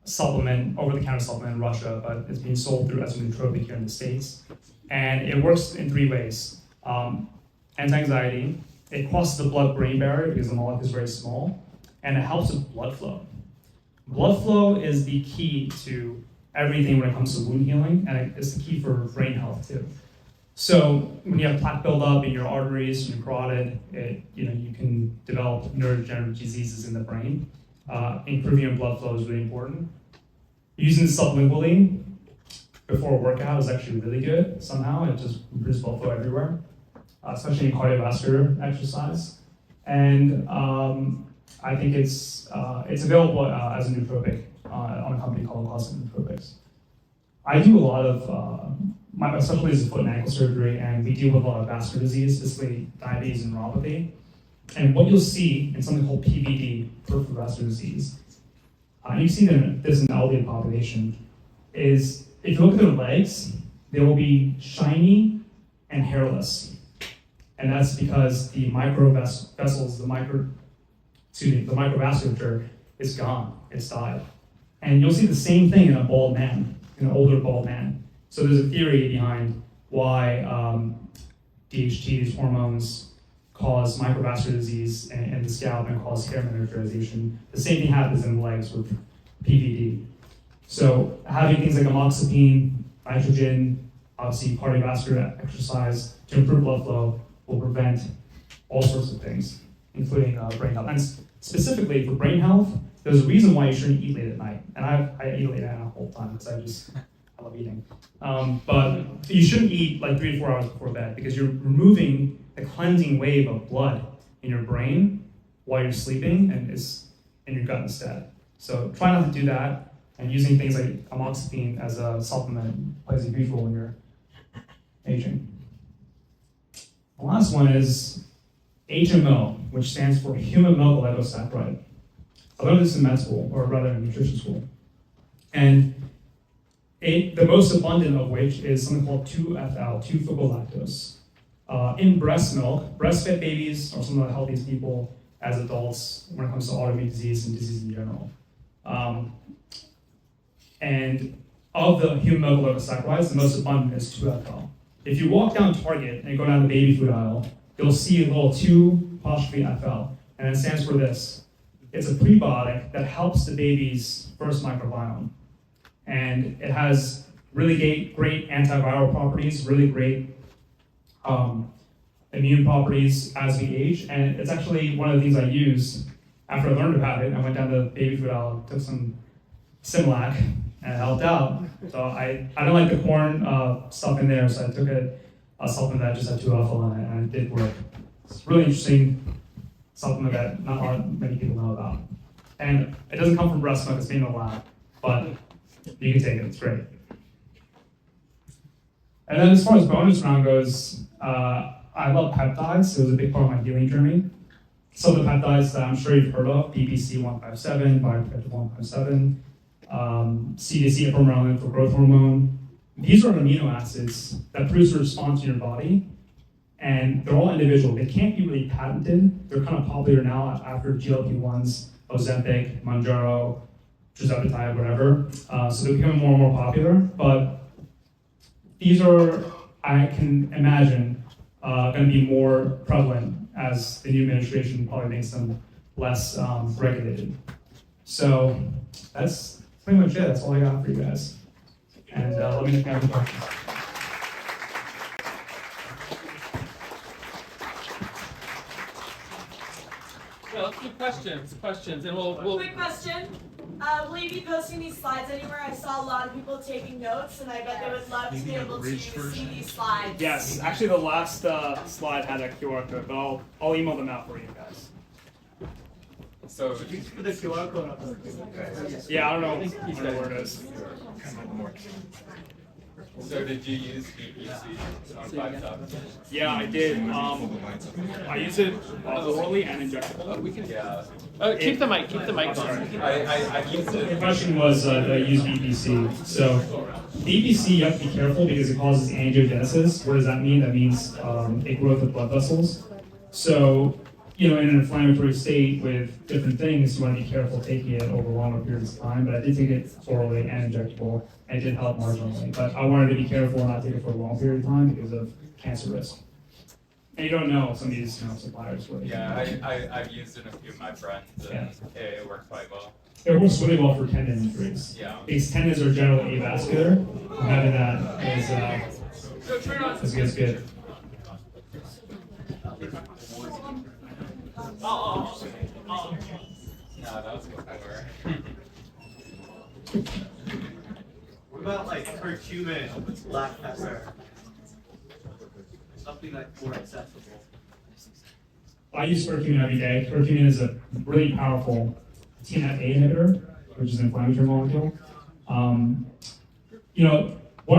supplement, over-the-counter supplement in Russia, but it's being sold through as a nootropic here in the States. And it works in 3 ways. Anti-anxiety, it crosses the blood-brain barrier because the molecule is very small, and it helps with blood flow. Blood flow is the key to everything when it comes to wound healing, and it's the key for brain health too. So when you have plaque buildup in your arteries, in your carotid, you can develop neurodegenerative diseases in the brain. Improving your blood flow is really important. Using it sublingually before a workout is actually really good. Somehow it just improves blood flow everywhere, especially in cardiovascular exercise. And I think it's available as a nootropic on a company called Cosmic Nootropics. I do a lot of my specialty is foot and ankle surgery, and we deal with a lot of vascular disease, specifically diabetes and neuropathy. And what you'll see in something called PVD, peripheral vascular disease, and you see this in the elderly population, is if you look at their legs, they will be shiny and hairless. And that's because the microvessels, the microvasculature is gone, it's died. And you'll see the same thing in a bald man, in an older bald man. So there's a theory behind why DHT, these hormones, cause microvascular disease in the scalp and cause hair miniaturization. The same thing happens in the legs with PVD. So having things like amoxicillin, nitrogen, obviously cardiovascular exercise to improve blood flow will prevent all sorts of things, including brain health. And specifically for brain health, there's a reason why you shouldn't eat late at night. And I eat late at night all the time because I love eating. But you shouldn't eat like 3 to 4 hours before bed because you're removing the cleansing wave of blood in your brain while you're sleeping and is in your gut instead. So try not to do that, and using things like amoxicillin as a supplement plays a huge role in your aging. The last one is HMO, which stands for human milk oligosaccharide. I learned this in med school, or rather in nutrition school. And the most abundant of which is something called 2-FL, 2-fucolactose. In breast milk, breastfed babies are some of the healthiest people as adults when it comes to autoimmune disease and disease in general. And of the human milk oligosaccharides, the most abundant is 2-FL. If you walk down Target and you go down the baby food aisle, you'll see a little 2'FL, and it stands for this. It's a prebiotic that helps the baby's first microbiome. And it has really great antiviral properties, really great immune properties as we age. And it's actually one of the things I use after I learned about it. I went down to the baby food aisle, took some Similac, and it helped out. So I don't like the corn stuff in there, so I took a supplement that just had 2-FL in it, and it did work. It's a really interesting supplement that not many people know about. And it doesn't come from breast milk, it's made in a lab, but you can take it, it's great. And then as far as bonus round goes, I love peptides. It was a big part of my healing journey. Some of the peptides that I'm sure you've heard of, BPC 157, bioprotective 157, CDC ipamorelin for growth hormone. These are amino acids that produce a response in your body, and they're all individual. They can't be really patented. They're kind of popular now after GLP-1s, Ozempic, Mounjaro, tirzepatide, whatever. So they're becoming more and more popular, but these are, I can imagine, going to be more prevalent as the new administration probably makes them less regulated. So that's pretty much it. That's all I got for you guys. And let me know if you have any questions. Yeah, let's do questions, and we'll Quick question. Will you be posting these slides anywhere? I saw a lot of people taking notes, and I bet they would love to be able to see these slides. Yes, actually the last slide had a QR code, but I'll email them out for you guys. So, You can put the QR code up there. Yeah, I don't know where it is. so did you use BPC on 5000? Yeah, I did. I use it orally and injectable. Yeah. Keep the mic on. I used The it. question was, do I use BPC? So, BPC, you have to be careful because it causes angiogenesis. What does that mean? That means a growth of blood vessels. So, in an inflammatory state with different things, you want to be careful taking it over longer periods of time. But I did take it orally and injectable, and it did help marginally. But I wanted to be careful and not take it for a long period of time because of cancer risk. And you don't know some of these suppliers. Yeah, I've used it in a few of my friends, and it worked quite well. It works really well for tendon injuries. Yeah. These tendons are generally avascular. Having that is good. No, that was before. What about like curcumin, black pepper? Something like more accessible. I use curcumin every day. Curcumin is a really powerful TNF-A inhibitor, which is an inflammatory molecule. One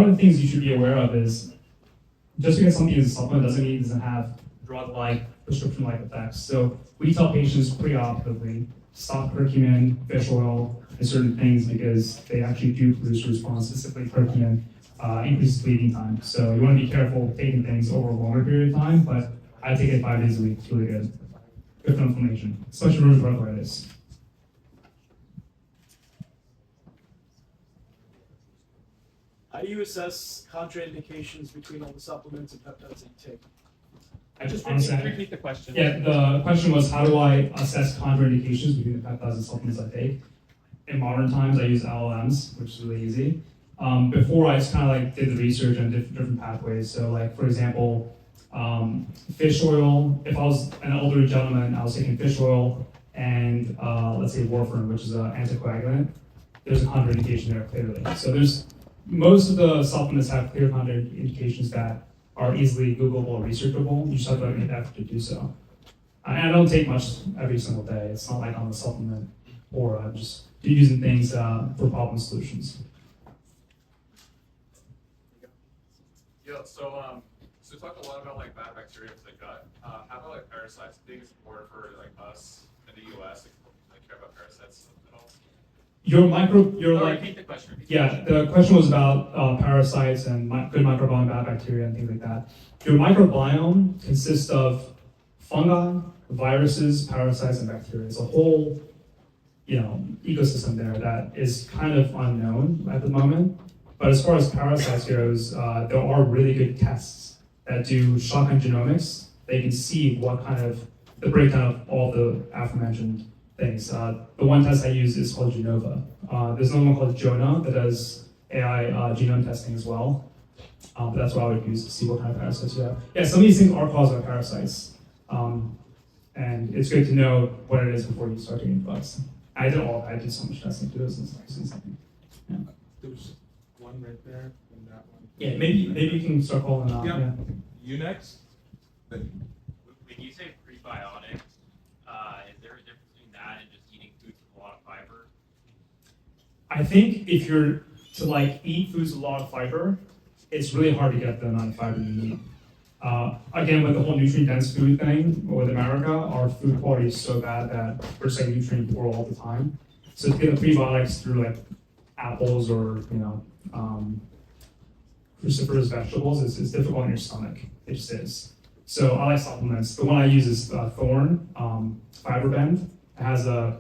of the things you should be aware of is just because something is a supplement doesn't mean it doesn't have drug-like, prescription-like effects. So we tell patients preoperatively, stop curcumin, fish oil, and certain things because they actually do produce a response, specifically curcumin, increases bleeding time. So you want to be careful taking things over a longer period of time, but I take it 5 days a week. It's really good. Good for inflammation, especially rheumatoid arthritis. How do you assess contraindications between all the supplements and peptides that you take? Just Honestly, repeat the question. Yeah, the question was how do I assess contraindications between the peptides and supplements I take? In modern times, I use LLMs, which is really easy. Before, I just kind of did the research on different pathways. So, for example, fish oil. If I was an older gentleman, I was taking fish oil and let's say warfarin, which is an anticoagulant. There's a contraindication there clearly. So most of the supplements have clear contraindications that are easily Googleable or researchable. You just have to make the effort to do so. And I don't take much every single day. It's not like I'm a supplement or I'm just using things for problem solutions. Yeah, so talk a lot about bad bacteria for the gut. How about parasites? I think it's important for us in the US to care about parasites at all. Repeat the question. Yeah, the question was about parasites and good microbiome, bad bacteria, and things like that. Your microbiome consists of fungi, viruses, parasites, and bacteria. It's a whole, ecosystem there that is kind of unknown at the moment. But as far as parasites goes, there are really good tests that do shotgun genomics. They can see what kind of the breakdown of all the aforementioned things. The one test I use is called Genova. There's another one called Jonah that does AI genome testing as well. But that's what I would use to see what kind of parasites you have. Yeah, some of these things are caused by parasites. And it's good to know what it is before you start taking drugs. I did so much testing to this and something. Yeah. There's one right there and that one. Yeah, maybe you can start calling out. Yeah. Yeah. You next? When you say prebiotics, is there a difference between that and just eating foods with a lot of fiber? I think if you're to eat foods with a lot of fiber, it's really hard to get the amount of fiber you need. Again, with the whole nutrient-dense food thing with America, our food quality is so bad that we're just nutrient poor all the time. So to get the prebiotics through apples or cruciferous vegetables is difficult in your stomach. It just is. So I like supplements. The one I use is Thorn Fiber Bend. It has a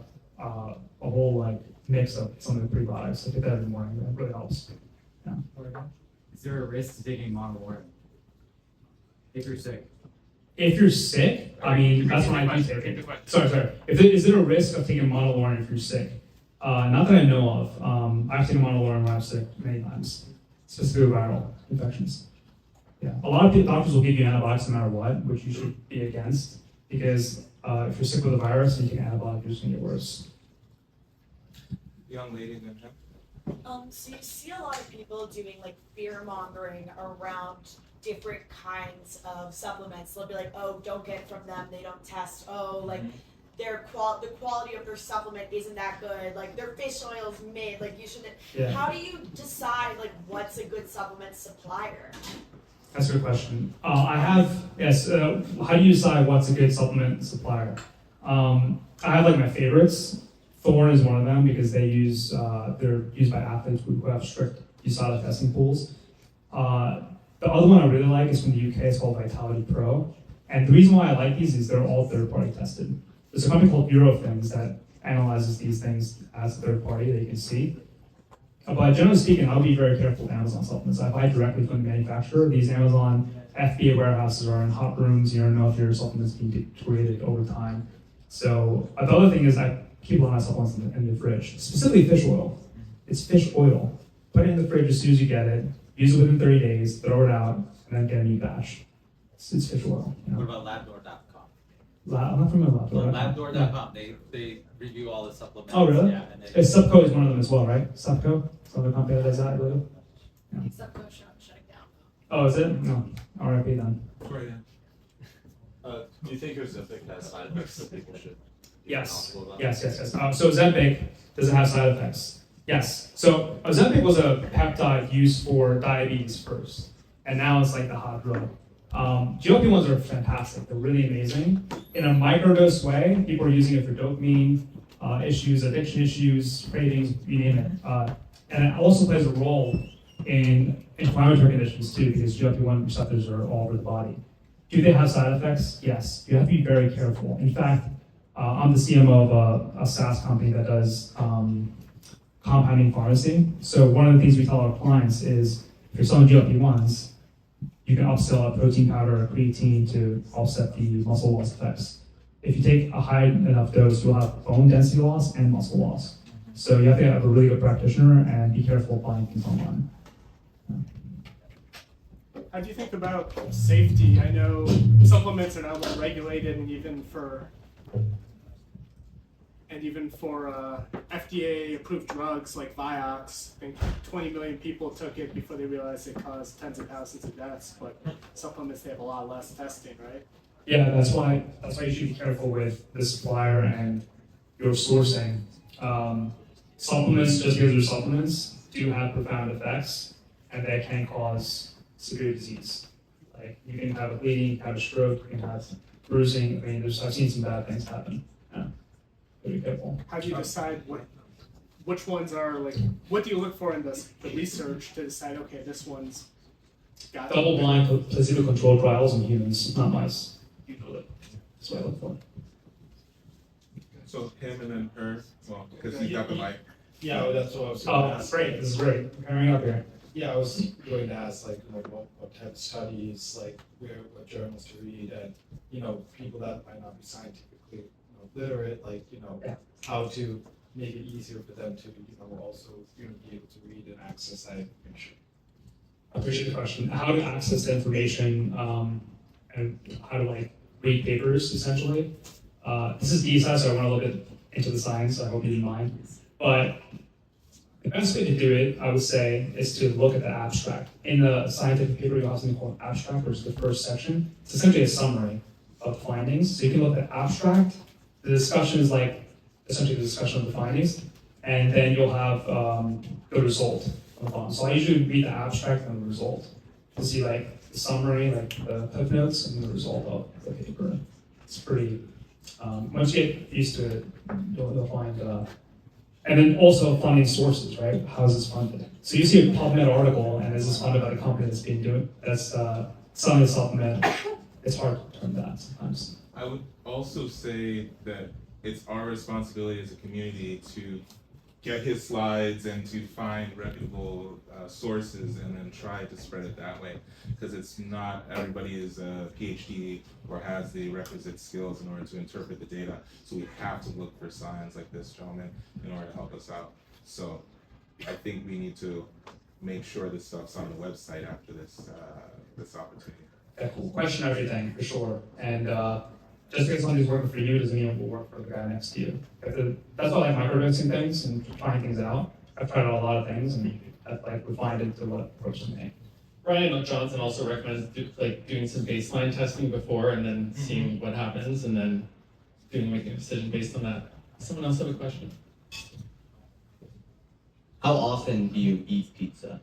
whole mix of some of the prebiotics. I take that every morning. That really helps. Yeah. Is there a risk to taking monolaurin if you're sick? If you're sick, I mean, that's when I do take it. Sorry. Is there a risk of taking monolaurin if you're sick? Not that I know of. I've taken monolaurin when I'm sick many times, specifically viral infections. Yeah, a lot of doctors will give you antibiotics no matter what, which you should be against, because if you're sick with a virus and you take an antibiotic, you're just gonna get worse. young lady then him. So you see a lot of people doing like fear mongering around different kinds of supplements. They'll be like, oh, don't get from them, they don't test. Oh, like the quality of their supplement isn't that good. Like their fish oil's mid. Like you shouldn't. Yeah. How do you decide like what's a good supplement supplier? That's a good question. Yes, how do you decide what's a good supplement supplier? I have like my favorites. Thorne is one of them because they're used by athletes who have strict USADA testing pools. The other one I really like is from the UK, it's called Vitality Pro. And the reason why I like these is they're all third-party tested. There's a company called Eurofins that analyzes these things as a third party that you can see. But generally speaking, I'll be very careful with Amazon supplements. I buy directly from the manufacturer. These Amazon FBA warehouses are in hot rooms. You don't know if your supplement's being degraded over time. So the other thing is I keep a lot of supplements in the fridge, specifically fish oil. It's fish oil. Put it in the fridge as soon as you get it, use it within 30 days, throw it out, and then get a new batch. It's fish oil. You know? What about labdoor.com? I'm not familiar with Well, Labdoor. labdoor.com, they review all the supplements. Oh, really? Yeah, and they, Subco is one of them as well, right? Subco? Some other company that does that, I believe. Yeah. Subco shutting down. Oh, is it? No. RIP then. Right. Do you think Ozempic has side effects that people should be Yes. knowledgeable about? Yes. So Ozempic, does it have side effects? Yes. So Ozempic was a peptide used for diabetes first, and now it's like the hot drug. GLP-1s are fantastic. They're really amazing. In a microdose way, people are using it for dopamine issues, addiction issues, cravings, you name it. And it also plays a role in inflammatory conditions too, because GLP-1 receptors are all over the body. Do they have side effects? Yes. You have to be very careful. In fact, I'm the CMO of a SaaS company that does compounding pharmacy. So one of the things we tell our clients is, if you're selling GLP-1s, you can upsell a protein powder or creatine to offset the muscle loss effects. If you take a high enough dose, you'll have bone density loss and muscle loss. So you have to have a really good practitioner and be careful buying things online. How do you think about safety? I know supplements are now more regulated, and even for FDA-approved drugs like Vioxx. I think 20 million people took it before they realized it caused tens of thousands of deaths. But supplements, they have a lot less testing, right? Yeah, that's why you should be careful with the supplier and your sourcing. Supplements, just because they're supplements, do have profound effects, and they can cause severe disease. Like you can have a bleeding, you can have a stroke, you can have bruising. I mean, I've seen some bad things happen. Yeah, be careful. How do you decide which ones are like? What do you look for in the research to decide? Okay, this one's got Double-blind, placebo-controlled trials in humans, not mice. Usually, that's what I look for. So him and then her, well, because he got the mic. Yeah, that's what I was going to ask. Great. This is great. Hurrying up here. Yeah, I was going to ask like what type of studies, like what journals to read, and people that might not be scientifically literate, like how to make it easier for them to also be able to read and access that information. I appreciate the question. How to access the information and how to read papers essentially. This is DeSci, so I went a little bit into the science. So I hope you didn't mind, but. The best way to do it, I would say, is to look at the abstract. In the scientific paper, you'll have something called abstract, which is the first section. It's essentially a summary of findings. So you can look at the abstract. The discussion is essentially the discussion of the findings. And then you'll have the result on the bottom. So I usually read the abstract and the result to see the summary, the cliff notes, and the result of the paper. It's pretty, once you get used to it, you'll find, and then also funding sources, right? How is this funded? So you see a PubMed article, and is this funded by the company that's selling the supplement? It's hard to determine that sometimes. I would also say that it's our responsibility as a community to get his slides and to find reputable sources and then try to spread it that way. Because it's not everybody is a PhD or has the requisite skills in order to interpret the data. So we have to look for signs like this gentleman in order to help us out. So I think we need to make sure this stuff's on the website after this opportunity. Yeah, cool. Question everything for sure. And just because something's working for you doesn't mean it will work for the guy next to you. That's why I like microdosing things and trying things out. I've tried out a lot of things and I've like refined into what works for me. Ryan Johnson also recommends doing some baseline testing before and then seeing what happens and then making a decision based on that. Someone else have a question? How often do you eat pizza?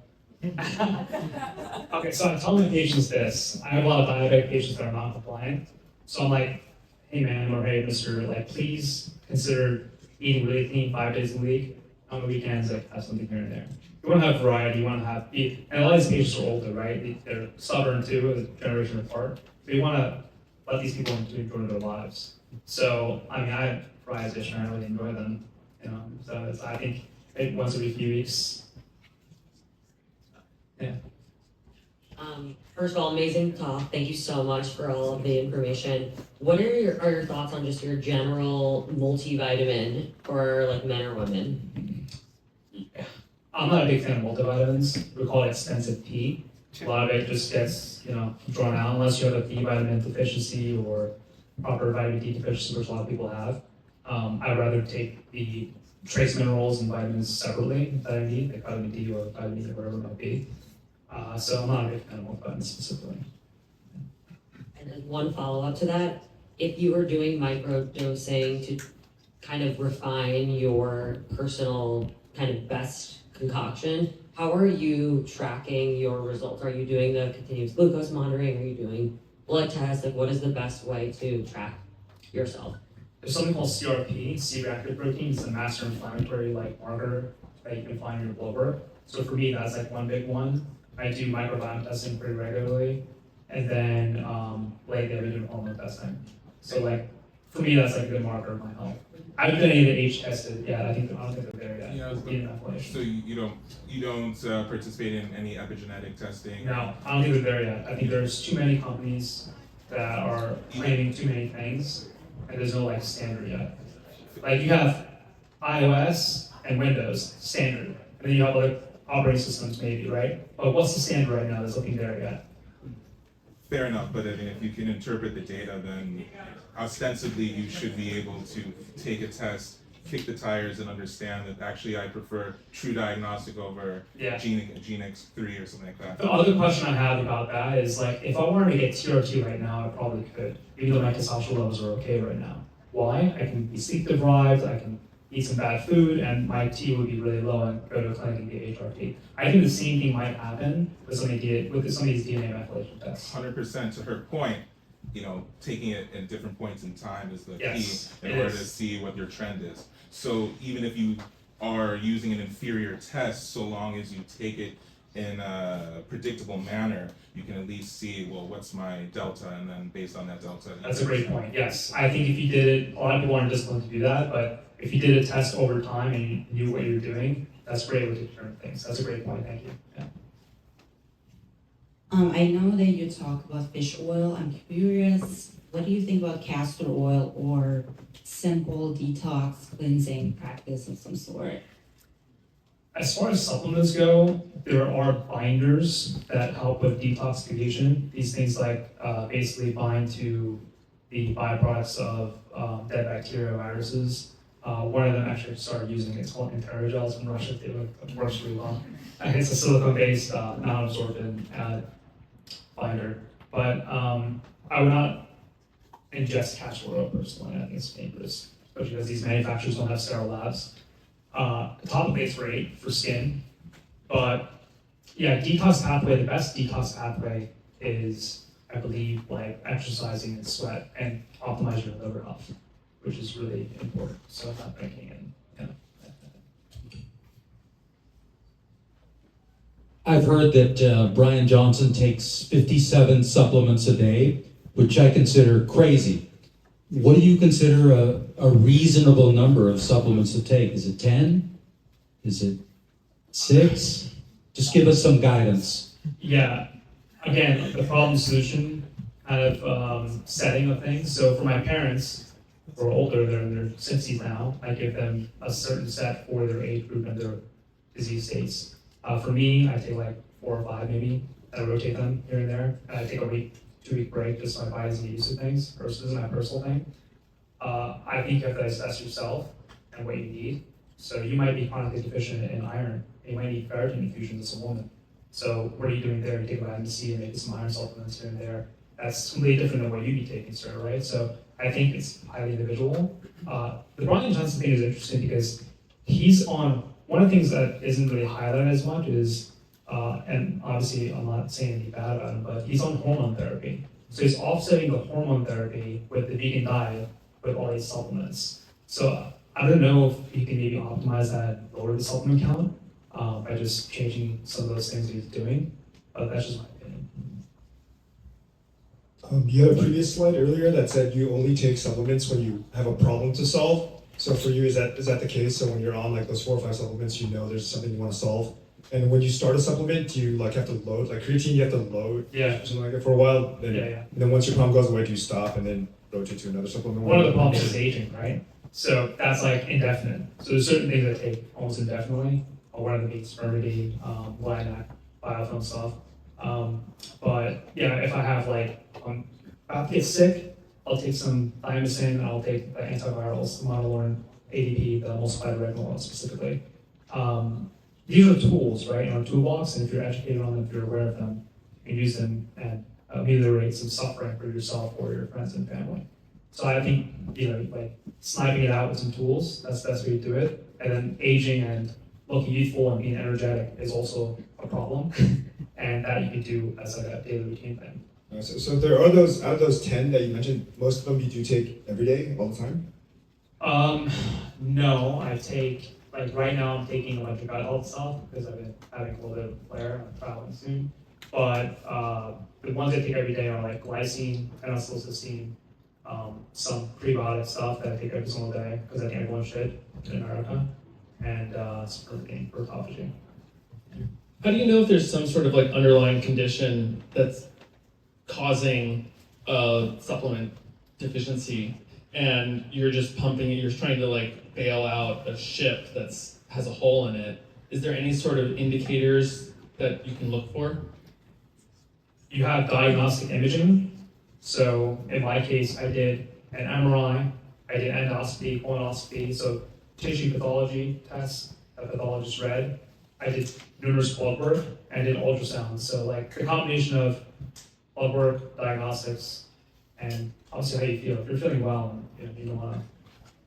Okay, so I'm telling patients this. I have a lot of diabetic patients that are non-compliant. So I'm like, hey man, or hey mister, like please consider eating really clean 5 days a week. On the weekends, like have something here and there. You want to have variety, you want to have, and a lot of these patients are older, right? They're stubborn too, a generation apart. So you want to let these people enjoy their lives. So, I mean, I have fries dish and I really enjoy them, you know. So it's, I think once every few weeks. Yeah. First of all, amazing talk. Thank you so much for all of the information. What are your thoughts on just your general multivitamin for like men or women? I'm not a big fan of multivitamins. We call it extensive P. A lot of it just gets, drawn out unless you have a B vitamin deficiency or proper vitamin D deficiency, which a lot of people have. I'd rather take the trace minerals and vitamins separately that I need, like vitamin D or vitamin E or whatever it might be. So I'm not a big fan of multivitamins specifically. And then one follow-up to that, if you were doing microdosing to kind of refine your personal kind of best concoction, how are you tracking your results? Are you doing the continuous glucose monitoring? Are you doing blood tests? Like, what is the best way to track yourself? There's something called CRP, C-reactive protein. It's a master inflammatory marker that you can find in your blood work. So for me, that's like one big one. I do microbiome testing pretty regularly, and then lately I've been doing hormone testing. So for me, that's like a good marker of my health. I haven't done any of the age tested yet. I don't think they're there yet. So you don't participate in any epigenetic testing? No, I don't think they're there yet. I think there's too many companies that are claiming too many things, and there's no standard yet. Like you have iOS and Windows standard, and then you have other operating systems maybe, right? But what's the standard right now? There's nothing there yet. Fair enough, but I mean, if you can interpret the data, then ostensibly you should be able to take a test, kick the tires, and understand that actually I prefer True Diagnostic over Genix 3 or something like that. The other question I have about that is if I wanted to get TRT right now, I probably could, even though my testosterone levels are okay right now. Why? I can be sleep deprived, I can eat some bad food, and my T would be really low and go to a clinic and get HRT. I think the same thing might happen with some of these DNA methylation tests. 100% to her point, taking it at different points in time is the key in order to see what your trend is. So even if you are using an inferior test, so long as you take it in a predictable manner, you can at least see, well, what's my delta, and then based on that delta. That's a great point, yes. I think if you did it, a lot of people aren't disciplined to do that, but if you did a test over time and you knew what you were doing, that's a great way to determine things. That's a great point, thank you. Yeah. I know that you talk about fish oil. I'm curious, what do you think about castor oil or simple detox cleansing practice of some sort? As far as supplements go, there are binders that help with detoxification. These things basically bind to the byproducts of dead bacteria, viruses. One of them actually started using it's called Interagel. It's from Russia. It works really well. It's a silicone-based, non-absorbent binder. But I would not ingest castor oil personally. I think it's dangerous, especially because these manufacturers don't have sterile labs. Topically, it's great for skin, but yeah, detox pathway. The best detox pathway is, I believe, exercising and sweat and optimizing your liver health, which is really important. So not drinking and I've heard that Brian Johnson takes 57 supplements a day, which I consider crazy. What do you consider a reasonable number of supplements to take? Is it 10? Is it 6? Just give us some guidance. Yeah, again, the problem solution kind of setting of things. So for my parents, who are older, they're in their 60s now, I give them a certain set for their age group and their disease states. For me, I take 4 or 5 maybe. I rotate them here and there. And I take a week 2-week break just so my body's get used to things, or this is my personal thing. I think you have to assess yourself and what you need. So you might be chronically deficient in iron, and you might need ferritin infusions as a woman. So what are you doing there? You take vitamin C and maybe some iron supplements here and there. That's completely different than what you'd be taking, sir, right? So I think it's highly individual. The Brian Johnson thing is interesting because he's on, one of the things that isn't really highlighted as much is, and obviously I'm not saying anything bad about him, but he's on hormone therapy. So he's offsetting the hormone therapy with the vegan diet with all these supplements. So I don't know if you can maybe optimize that and lower the supplement count by just changing some of those things he's doing, but that's just my opinion. You had a previous slide earlier that said you only take supplements when you have a problem to solve. So for you, is that the case? So when you're on like those 4 or 5 supplements, you know there's something you want to solve. And when you start a supplement, do you like have to load, like creatine, you have to load or something like that for a while? Then, and then once your problem goes away, do you stop and then rotate to another supplement? One of the problems is aging, right? So that's like indefinite. So there's certain things that take almost indefinitely, or one of them being spermidine, lilac, biofilm stuff. But yeah, if I have like, if I get sick, I'll take some thiamycin, I'll take the antivirals, monolaurin, ADP, the emulsified retinol specifically. These are tools, right, in our toolbox, and if you're educated on them, if you're aware of them, you can use them and ameliorate some suffering for yourself or your friends and family. So I think, like sniping it out with some tools, that's the best way to do it. And then aging and looking youthful and being energetic is also a problem. And that you can do as like a daily routine thing. So there are those, out of those 10 that you mentioned, most of them you do take every day, all the time? No, I take, like right now I'm taking a bunch of gut health stuff because I've been having a little bit of a flare, I'm traveling soon. But the ones I take every day are like glycine, phenylcysteine, some prebiotic stuff that I take every single day because I think everyone should in America, and some protein for autophagy. How do you know if there's some sort of like underlying condition that's causing a supplement deficiency and you're just pumping it, you're trying to like bail out a ship that's has a hole in it? Is there any sort of indicators that you can look for? You have diagnostic imaging. So in my case, I did an MRI, I did endoscopy, colonoscopy, so tissue pathology tests that pathologists read. I did numerous blood work and did ultrasound. So like the combination of blood work, diagnostics, and obviously how you feel. If you're feeling well, you don't want to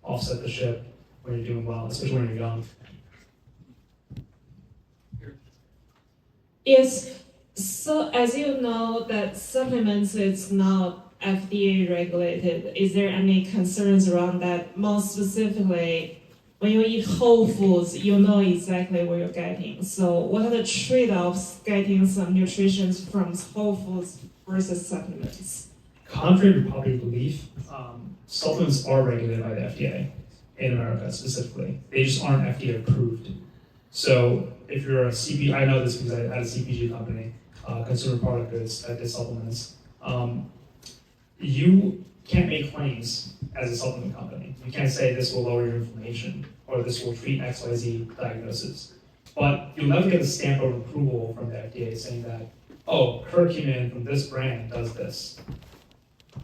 offset the ship when you're doing well, especially when you're young. Yes. So as you know that supplements is not FDA regulated, is there any concerns around that? Most specifically, when you eat whole foods, you know exactly what you're getting. So what are the trade-offs getting some nutrition from whole foods versus supplements? Contrary to popular belief, supplements are regulated by the FDA in America specifically. They just aren't FDA approved. So if you're a CPG, I know this because I had a CPG company, consumer product goods that did supplements. You can't make claims as a supplement company. You can't say this will lower your inflammation or this will treat XYZ diagnosis. But you'll never get a stamp of approval from the FDA saying that, oh, curcumin from this brand does this.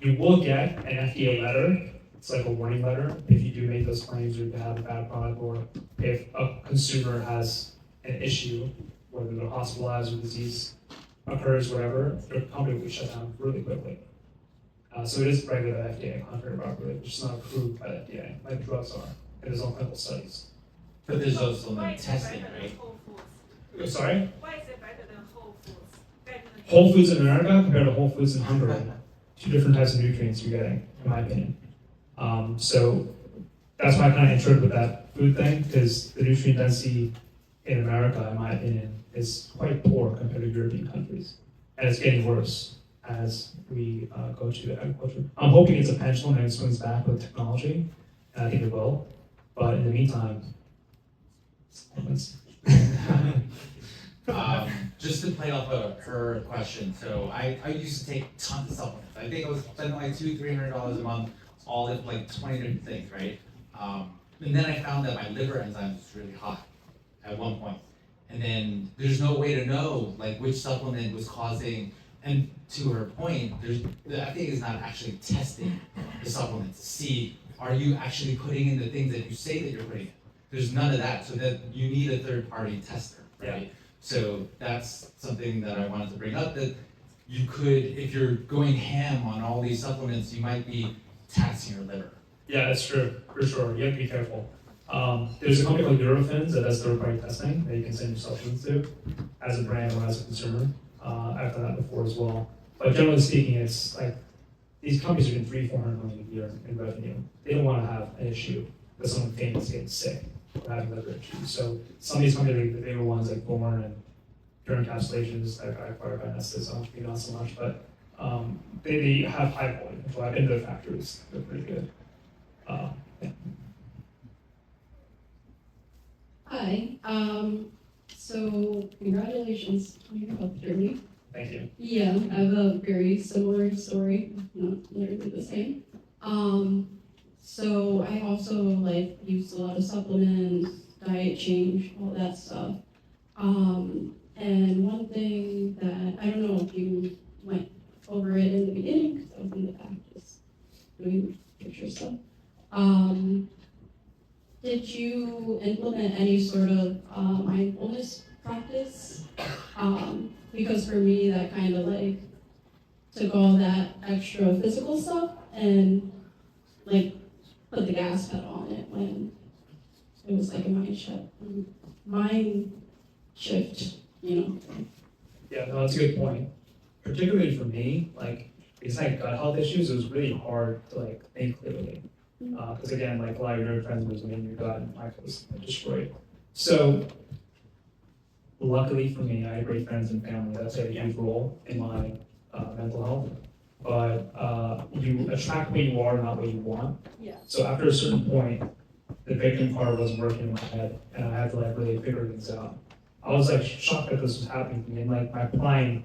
You will get an FDA letter. It's like a warning letter if you do make those claims or you have a bad product, or if a consumer has an issue, whether they're hospitalized or disease occurs, whatever, the company will shut down really quickly. So it is regulated by the FDA, contrary to popular, which is not approved by the FDA, like drugs are. It is on clinical studies. But there's also no testing, right? Sorry? Why is it better than Whole Foods? Whole Foods in America compared to Whole Foods in Hungary, 2 different types of nutrients you're getting, in my opinion. So that's why I kind of introed with that food thing, because the nutrient density in America, in my opinion, is quite poor compared to European countries. And it's getting worse as we go to agriculture. I'm hoping it's a pendulum and it swings back with technology, and I think it will. But in the meantime, just to play off of her question, so I used to take tons of supplements. I think I was spending like $200-300 a month, all of like 20 different things, right? And then I found that my liver enzymes was really high at one point. And then there's no way to know like which supplement was causing And to her point, the FDA is not actually testing the supplements to see, are you actually putting in the things that you say that you're putting in? There's none of that, so that you need a third-party tester, right? So that's something that I wanted to bring up, that you could, if you're going ham on all these supplements, you might be taxing your liver. Yeah, that's true, for sure. You have to be careful. There's a company called Eurofins that does third-party testing that you can send your supplements to as a brand or as a consumer. I've done that before as well. But generally speaking, it's like these companies are doing $300-400 million a year in revenue. They don't want to have an issue with someone famous getting sick or having liver issues. So some of these companies, the bigger ones like Born and Pure Encapsulations that got acquired by Nestle, so maybe not so much, but they have high quality control. I've been to their factories; they're pretty good. Yeah. Hi. So congratulations on your health journey. Thank you. Yeah, I have a very similar story, not literally the same. So I also like used a lot of supplements, diet change, all that stuff. And one thing that I don't know if you went over it in the beginning, because I was in the back just doing picture stuff. Did you implement any sort of mindfulness practice? Because for me, that kind of like took all that extra physical stuff and like put the gas pedal on it when it was like a mind shift, you know? Yeah, no, that's a good point. Particularly for me, like, because I had gut health issues, it was really hard to like think clearly. Because again, like a lot of your neurotransmitters in your gut and microbes are destroyed. So luckily for me, I had great friends and family that played a huge role in my mental health. But you attract what you are, not what you want. Yeah. So after a certain point, the victim part wasn't working in my head, and I had to like really figure things out. I was like shocked that this was happening to me, and like my prime,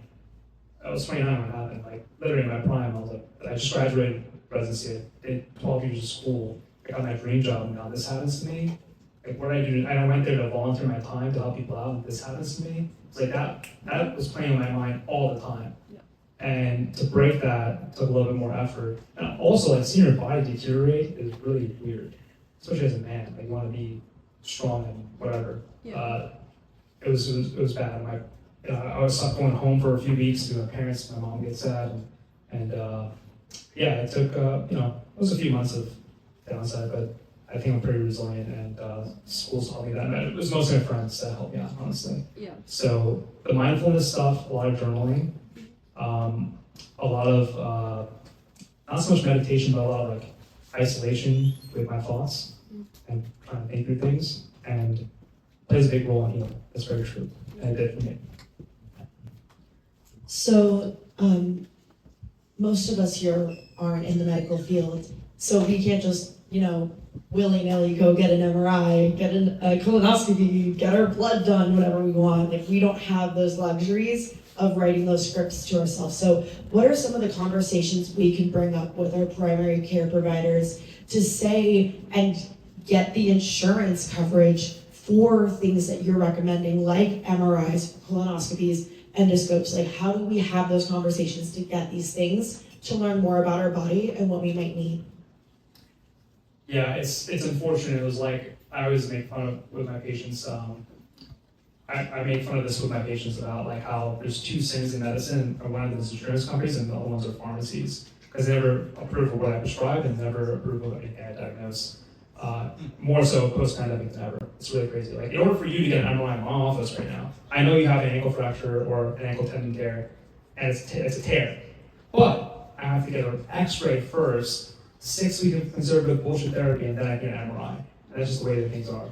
I was 29 when it happened. Like literally in my prime, I was like, I just graduated residency, I did 12 years of school, I got my dream job, and now this happens to me. Like what I do, and I went there to volunteer my time to help people out, and this happens to me. It's like that was playing in my mind all the time. Yeah. And to break that took a little bit more effort. And also, like seeing your body deteriorate is really weird, especially as a man. Like you want to be strong and whatever. Yeah. It was bad. I was stuck going home for a few weeks to my parents. My mom gets sad, and yeah, it took it was a few months of downside, but I think I'm pretty resilient, and schools helped me that. It was mostly my friends that helped me out, honestly. Yeah. So the mindfulness stuff, a lot of journaling, a lot of not so much meditation, but a lot of like isolation with my thoughts and trying to think through things, and plays a big role in healing. That's very true, and it did for me. So, most of us here aren't in the medical field, so we can't just, willy-nilly go get an MRI, get a colonoscopy, get our blood done, whatever we want. Like, we don't have those luxuries of writing those scripts to ourselves. So what are some of the conversations we can bring up with our primary care providers to say and get the insurance coverage for things that you're recommending, like MRIs, colonoscopies, endoscopes? Like, how do we have those conversations to get these things, to learn more about our body and what we might need? Yeah, it's unfortunate. It was like, I always make fun of with my patients. I make fun of this with my patients about like how there's two sins in medicine, and one of them is insurance companies and the other ones are pharmacies. Because they never approve of what I prescribe and never approve of anything I diagnose. More so post-pandemic than ever. It's really crazy. Like, in order for you to get an MRI in my office right now, I know you have an ankle fracture or an ankle tendon tear, and it's a tear. But I have to get an X-ray first, 6 weeks of conservative bullshit therapy, and then I get an MRI. And that's just the way that things are.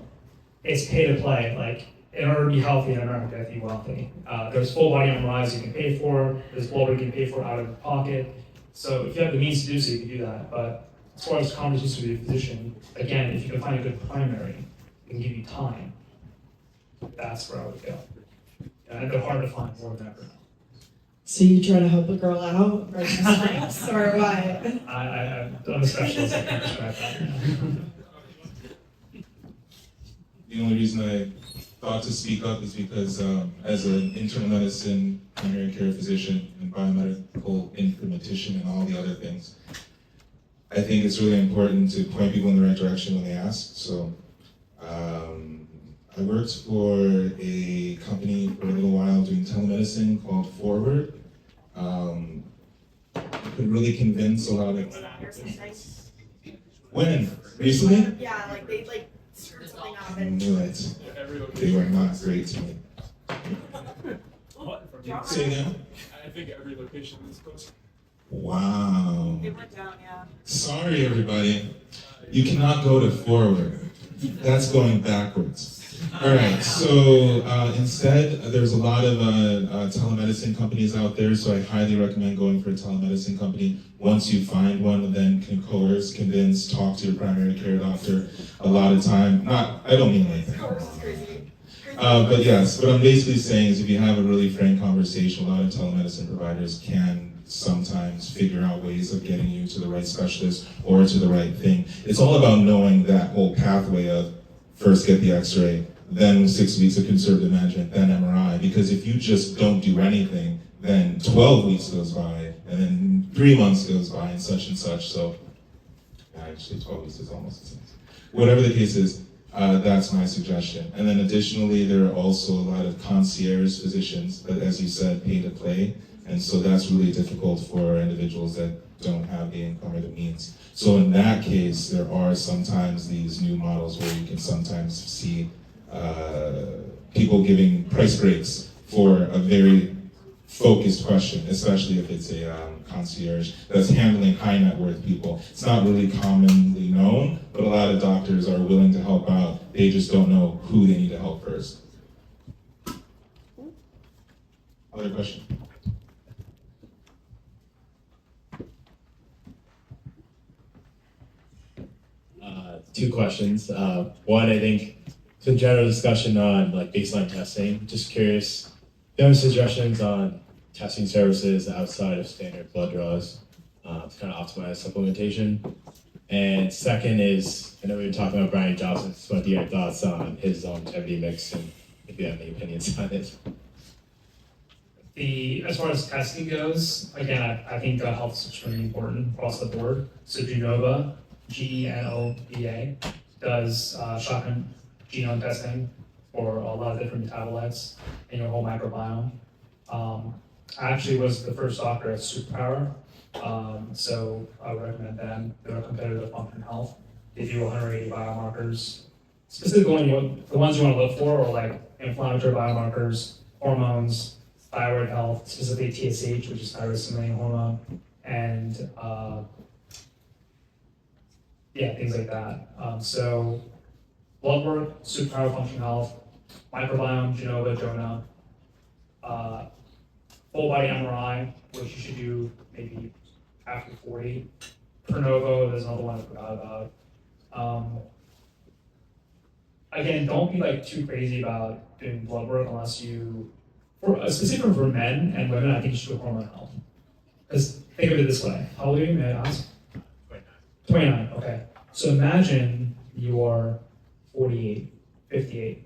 It's pay to play. Like, in order to be healthy in America, you have to be wealthy. There's full body MRIs you can pay for. There's blood work you can pay for out of your pocket. So if you have the means to do so, you can do that. But as far as conversations with your physician, again, if you can find a good primary, it can give you time. That's where I would go. And they're hard to find more than ever. So you trying to help a girl out versus strengths, or what? I'm a specialist. I can't prescribe that. The only reason I thought to speak up is because as an internal medicine primary care physician and biomedical informatician and all the other things, I think it's really important to point people in the right direction when they ask. So I worked for a company for a little while doing telemedicine called Forward. Could really convince a lot of. When? Recently? Yeah, like they like screwed something up I knew it. They were not great to me. Say again? I think every location is close. Wow. It went down, yeah. Sorry, everybody. You cannot go to forward. That's going backwards. All right, so instead, there's a lot of telemedicine companies out there, so I highly recommend going for a telemedicine company. Once you find one, then can coerce, convince, talk to your primary care doctor. A lot of time, I don't mean anything. But yes, what I'm basically saying is if you have a really frank conversation, a lot of telemedicine providers can sometimes figure out ways of getting you to the right specialist or to the right thing. It's all about knowing that whole pathway of first get the x-ray, then 6 weeks of conservative management, then MRI. Because if you just don't do anything, then 12 weeks goes by, and then 3 months goes by, and such. So, actually 12 weeks is almost the same. Whatever the case is, that's my suggestion. And then additionally, there are also a lot of concierge physicians that, as you said, pay to play. And so that's really difficult for individuals that don't have the income or the means. So in that case, there are sometimes these new models where you can sometimes see people giving price breaks for a very focused question, especially if it's a concierge that's handling high net worth people. It's not really commonly known, but a lot of doctors are willing to help out. They just don't know who they need to help first. Other question? Two questions. One, I think, some general discussion on like baseline testing. Just curious, do you have suggestions on testing services outside of standard blood draws to kind of optimize supplementation? And second is, I know we were talking about Brian Johnson, just want to hear your thoughts on his longevity mix and if you have any opinions on it. As far as testing goes, again, I think health is extremely important across the board. So Genova, GENOVA, does shotgun genome testing for a lot of different metabolites in your whole microbiome. I actually was the first doctor at Superpower, so I would recommend them. They're a competitor to Function Health. They do 180 biomarkers. Specifically, the ones you want to look for are like inflammatory biomarkers, hormones, thyroid health, specifically TSH, which is thyroid stimulating hormone, and things like that. So blood work, Superpower, Function Health, microbiome, Genova, Jonah, full body MRI, which you should do maybe after 40. Pronovo, there's another one I forgot about. Again, don't be like too crazy about doing blood work unless you, specifically for men and women, I think you should do hormone health. Because think of it this way. How old are you, may I ask? 29, okay. So imagine you are 48, 58,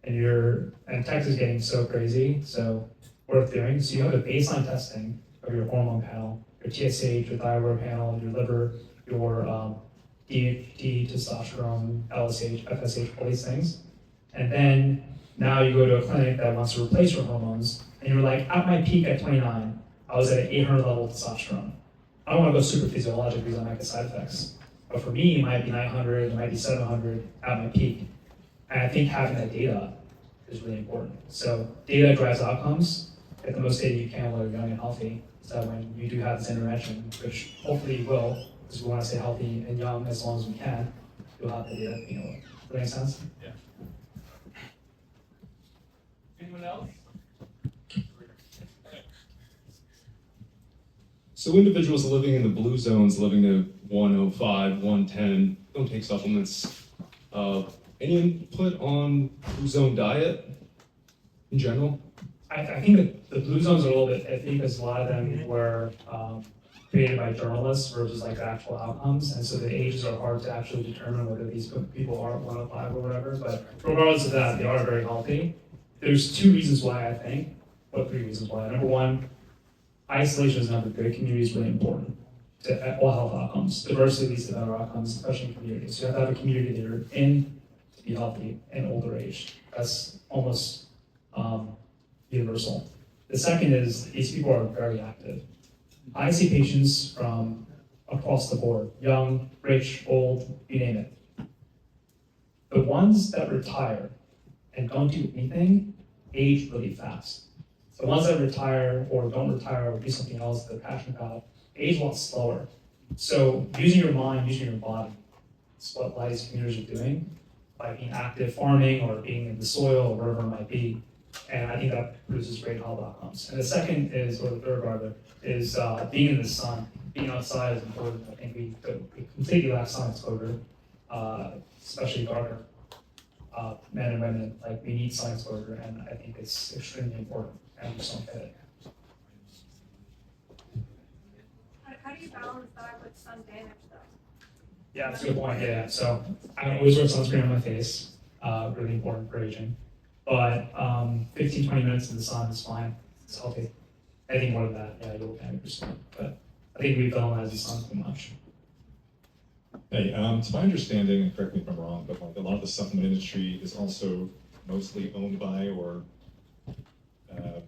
and Texas is getting so crazy, so worth doing. So you have a baseline testing of your hormone panel, your TSH, your thyroid panel, your liver, your DHT, testosterone, LSH, FSH, all these things. And then now you go to a clinic that wants to replace your hormones, and you're like, at my peak at 29, I was at an 800 level testosterone. I don't want to go super physiologic because I might get side effects. But for me, it might be 900, it might be 700 at my peak. And I think having that data is really important. So data drives outcomes. Get the most data you can while you're young and healthy. So when you do have this intervention, which hopefully you will, because we want to stay healthy and young as long as we can, you'll have the data. Does that make sense? Yeah. Anyone else? So individuals living in the blue zones, living to 105, 110, don't take supplements. Any input on blue zone diet in general? I think that the blue zones are a little bit iffy because a lot of them were created by journalists versus like the actual outcomes, and so the ages are hard to actually determine whether these people are 105 or whatever. But regardless of that, they are very healthy. There's two reasons why I think, or three reasons why. Number one, isolation is never good. Community is really important to all health outcomes. Diversity leads to better outcomes, especially in communities. So you have to have a community that you're in to be healthy in older age. That's almost universal. The second is these people are very active. I see patients from across the board, young, rich, old, you name it. The ones that retire and don't do anything age really fast. The ones that retire or don't retire or do something else they're passionate about age a lot slower. So using your mind, using your body, is what a lot of these communities are doing by being active farming or being in the soil or whatever it might be. And I think that produces great health outcomes. And the second is, or the third rather, is being in the sun. Being outside is important. I think we completely lack sun exposure, especially darker men and women. Like we need sun exposure, and I think it's extremely important. And we just don't get it. How do you balance that with sun damage, though? Yeah, that's a good point. Yeah, so I always wear sunscreen on my face. Really important for aging. But 15, 20 minutes in the sun is fine. It's healthy. Anything more than that, yeah, you'll get 90%. But I think we villainize the sun too much. Hey, to my understanding, and correct me if I'm wrong, but like a lot of the supplement industry is also mostly owned by or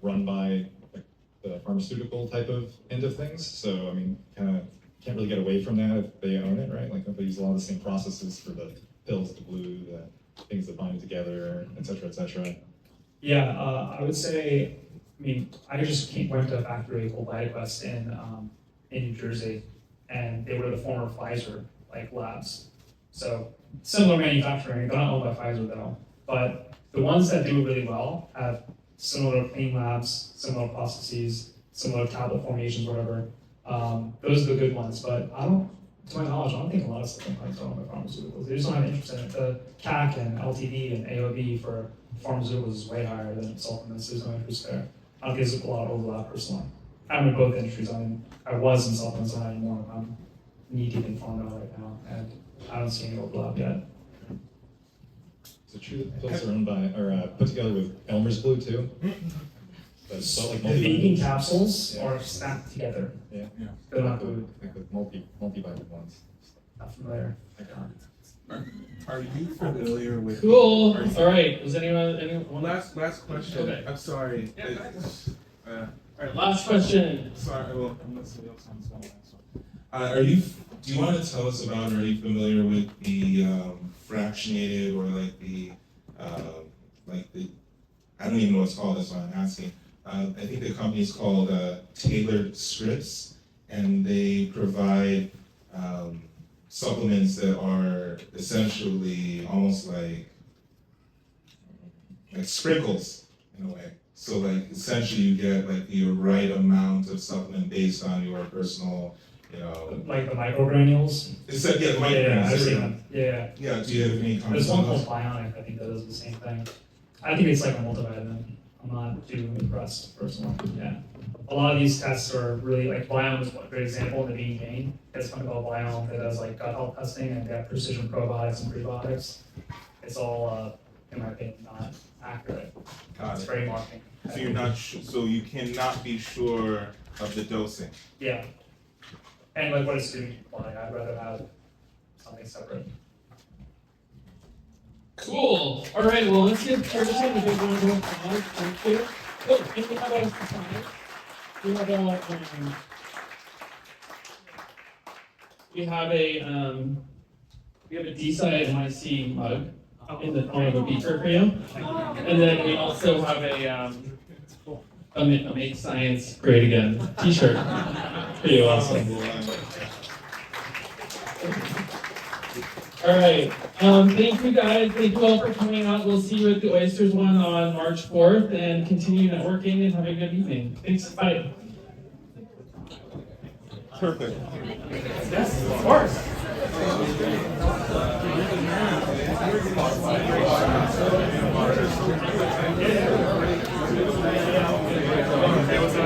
run by like, the pharmaceutical type of end of things. So I mean, kind of can't really get away from that if they own it, right? Like they use a lot of the same processes for the pills, the glue, the things that bind together, et cetera, et cetera. Yeah, I would say, I mean, I just went to a factory called VitaQuest in New Jersey, and they were the former Pfizer like labs. So similar manufacturing, they're not owned by Pfizer though, but the ones that do it really well have similar clean labs, similar processes, similar tablet formations, whatever. Those are the good ones, but to my knowledge, I don't think a lot of supplements are owned by pharmaceuticals. They just don't have interest in it. The CAC and LTV and AOV for pharmaceuticals is way higher than supplements. There's no interest there. I don't think there's a lot of overlap personally. I'm in both industries. I was in supplements, I'm not anymore. I'm knee deep in pharma right now, and I don't see any overlap yet. Is it true that pills are owned by or put together with Elmer's glue too? So like The vegan capsules are stacked together. Yeah. They're not glued. Like with multivitamin ones. Not familiar. Are you familiar with? Cool. All right. Was anyone? Last question. Okay. I'm sorry. All right. Last question. Sorry. Well, unless somebody else wants to ask one. Do you want to tell us about? Are you familiar with the fractionated or like the I don't even know what it's called. That's why I'm asking. I think the company is called Tailored Scripts, and they provide supplements that are essentially almost like sprinkles in a way. So like essentially you get like the right amount of supplement based on your personal, Like the microgranules? The microgranules. Yeah, I've seen them. Yeah. Yeah, do you have any comments There's one on called those? Bionic, I think that does the same thing. I think it's like a multivitamin. I'm not too impressed personally. Yeah. A lot of these tests are really like Biome is one great example in the Being Gain. It's something called Biome that does like gut health testing and they have precision probiotics and prebiotics. It's all, in my opinion, not accurate. It's very marketing. So you're not so you cannot be sure of the dosing. Yeah. And like what it's doing to your body, I'd rather have something separate. Cool. All right. Well, let's give Kirten a big round of applause. Thank you. Oh, and we have a surprise. We have a DeSciNYC mug in the form of a beaker for you, and then we also have a Make Science Great Again T-shirt for you also. All right. Thank you guys. Thank you all for coming out. We'll see you at the Oysters one on March 4th and continue networking and have a good evening. Thanks. Bye. Perfect. Yes, of course. It was a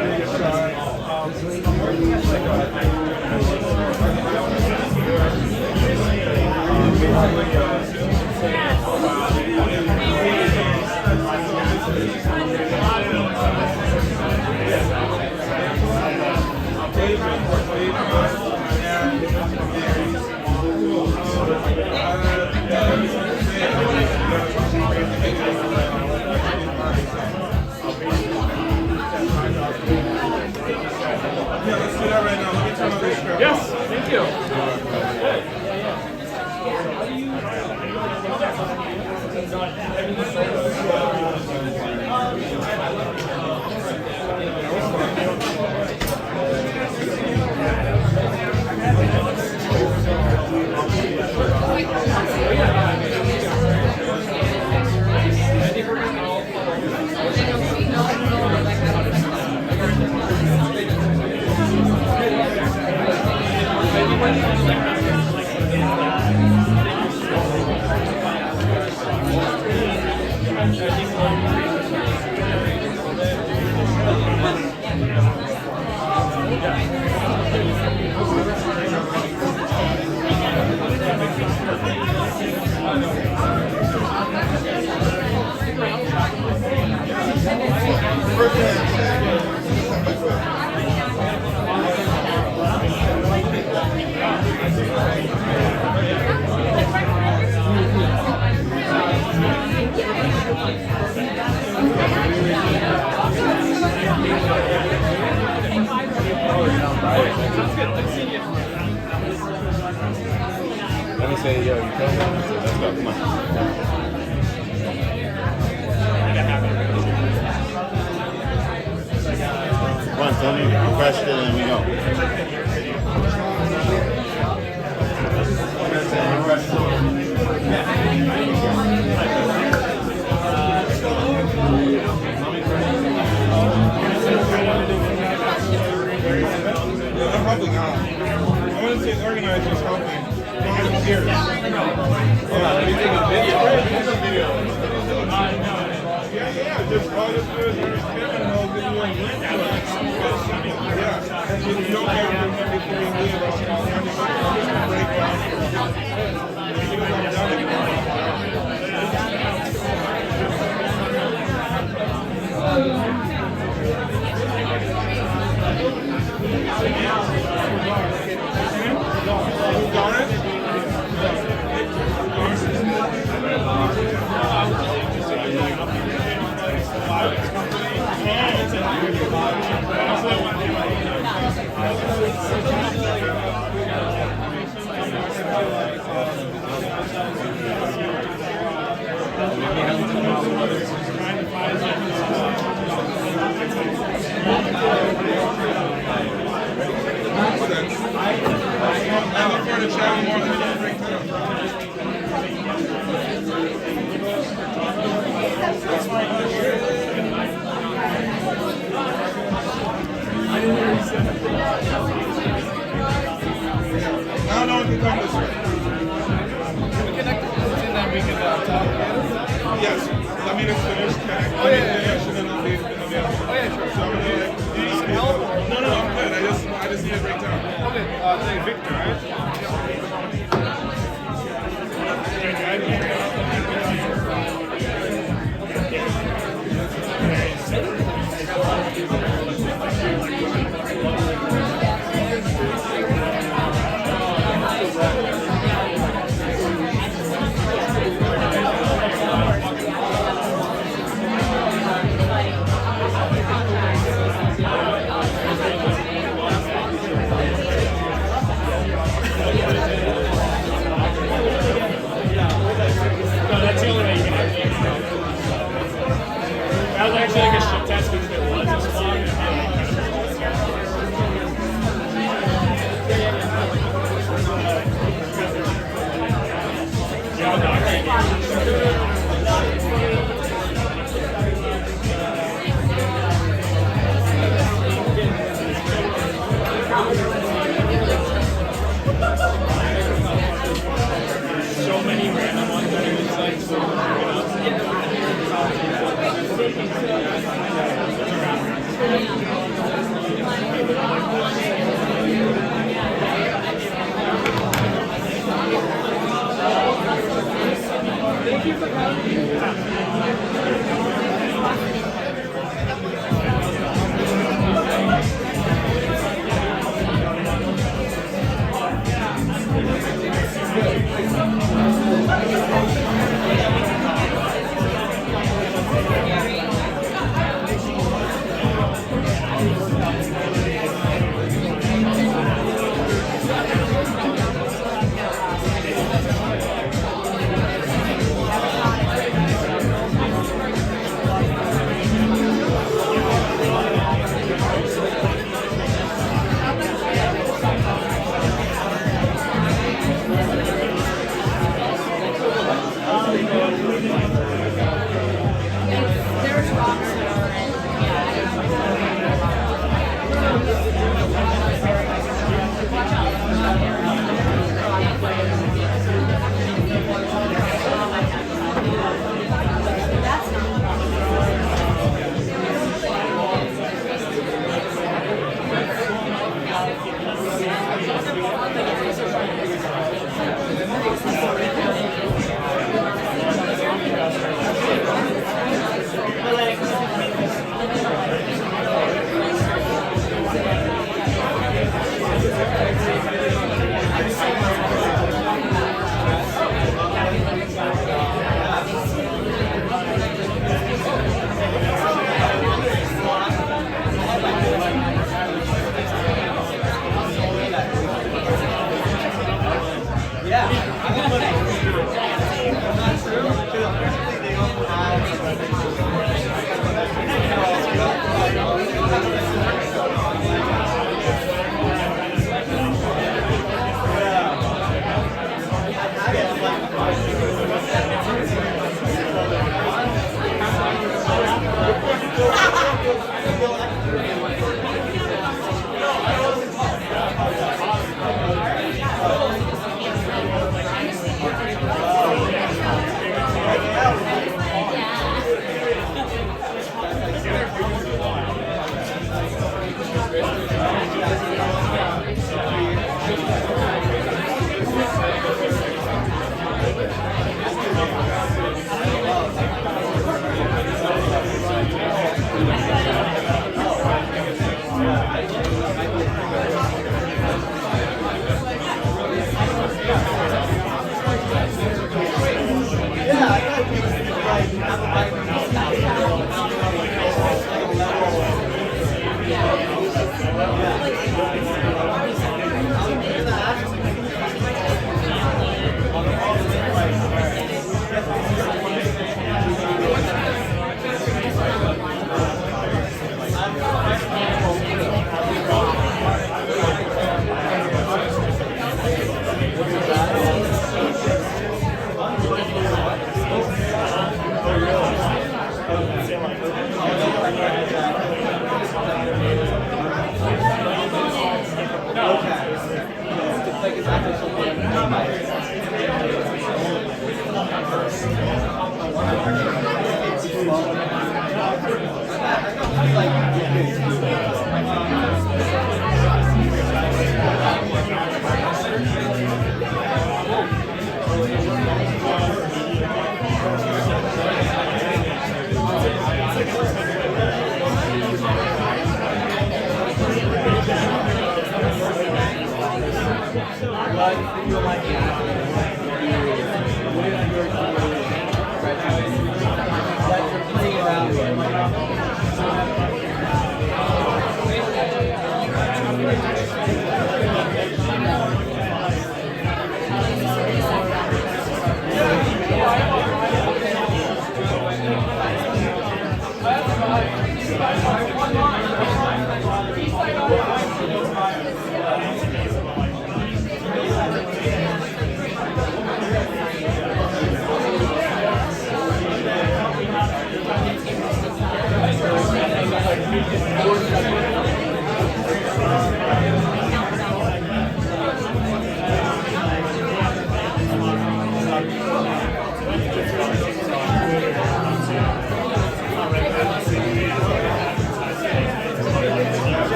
Yeah, let's do that right now. Let me turn on this crap. Yes, thank you. Let me say, yo, you come on. Let's go, come on. Come on, tell me your question and we go. I'm helping out. I want to say organizers helping. Volunteers. Let me take a video. Yeah, just all you do is Kevin will give you a link to it. Yeah, and if you don't have your before you leave, I'll break Yes, let me just finish. You need some help? No, I'm good. I just need to break down. Okay, Victor, right?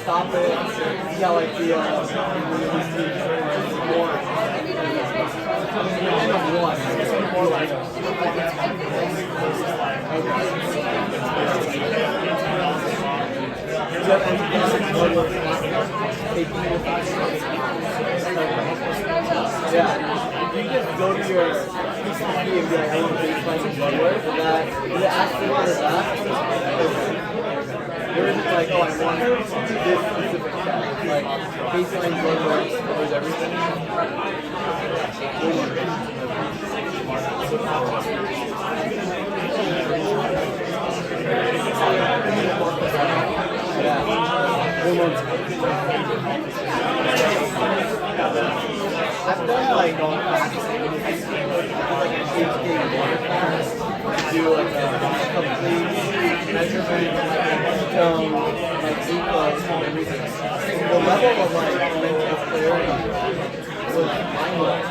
Stop it, see how I feel. End of one. More like yeah, if you just go to your PCP and be like, I want to baseline some blood work, that actually what is that? There isn't like, oh, I want this specific test. Like, baseline blood work covers everything. Yeah. I've done like going back like an HK water class, do like a complete measurement, like glucose and everything. The level of like mental clarity was mind-blowing.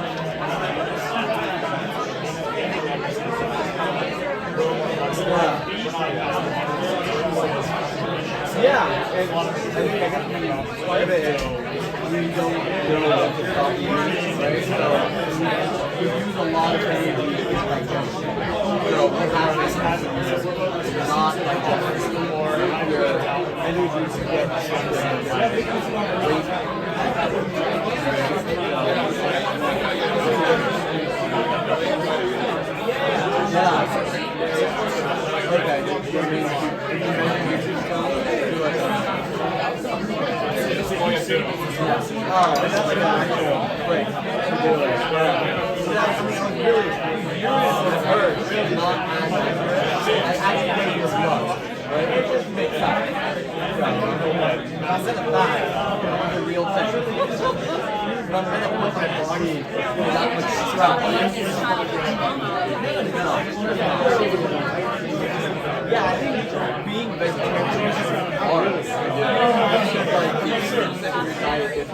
Yeah, and I think part of it is we don't know what to stop using, right? So we use a lot of energy in digestion. So we have not like or your energy to get yeah. Okay. Oh, and that's like an actual place to do it. Yeah. I mean, I'm really hurt, not I actually this much, right? It just makes sense. I said it back, it's a real thing. But I'm gonna put my body that much stress. Yeah, I think being vegetarian is hard. It's just like your diet is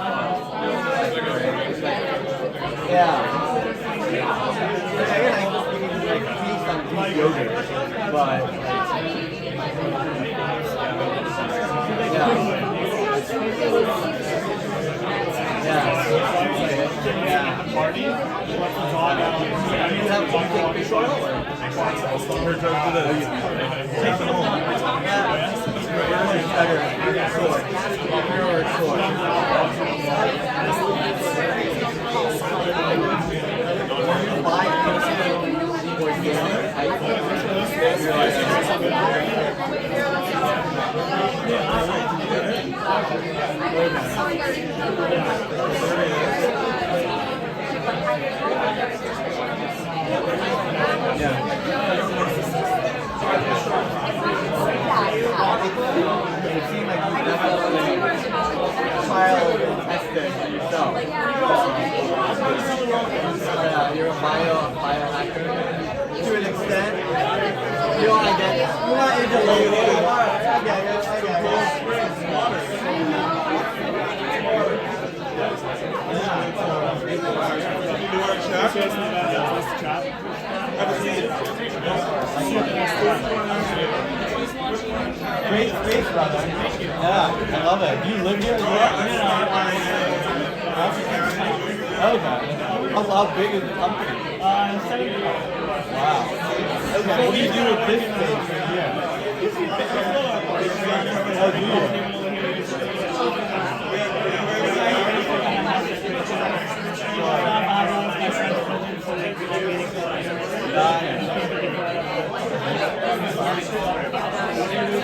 yeah. Again, I just think like based on yogurt, but Party? What's the thought? You take fish oil or? Take them all. It seemed like you definitely trial and tested yourself. You're a biohacker to an extent. You don't want to get, you're not into labels. I get Great space, brother. Yeah, I love it. Do you live here as well? Okay. How big is the company? 70. Wow. Okay. What do you do with this space right here? Oh, do you?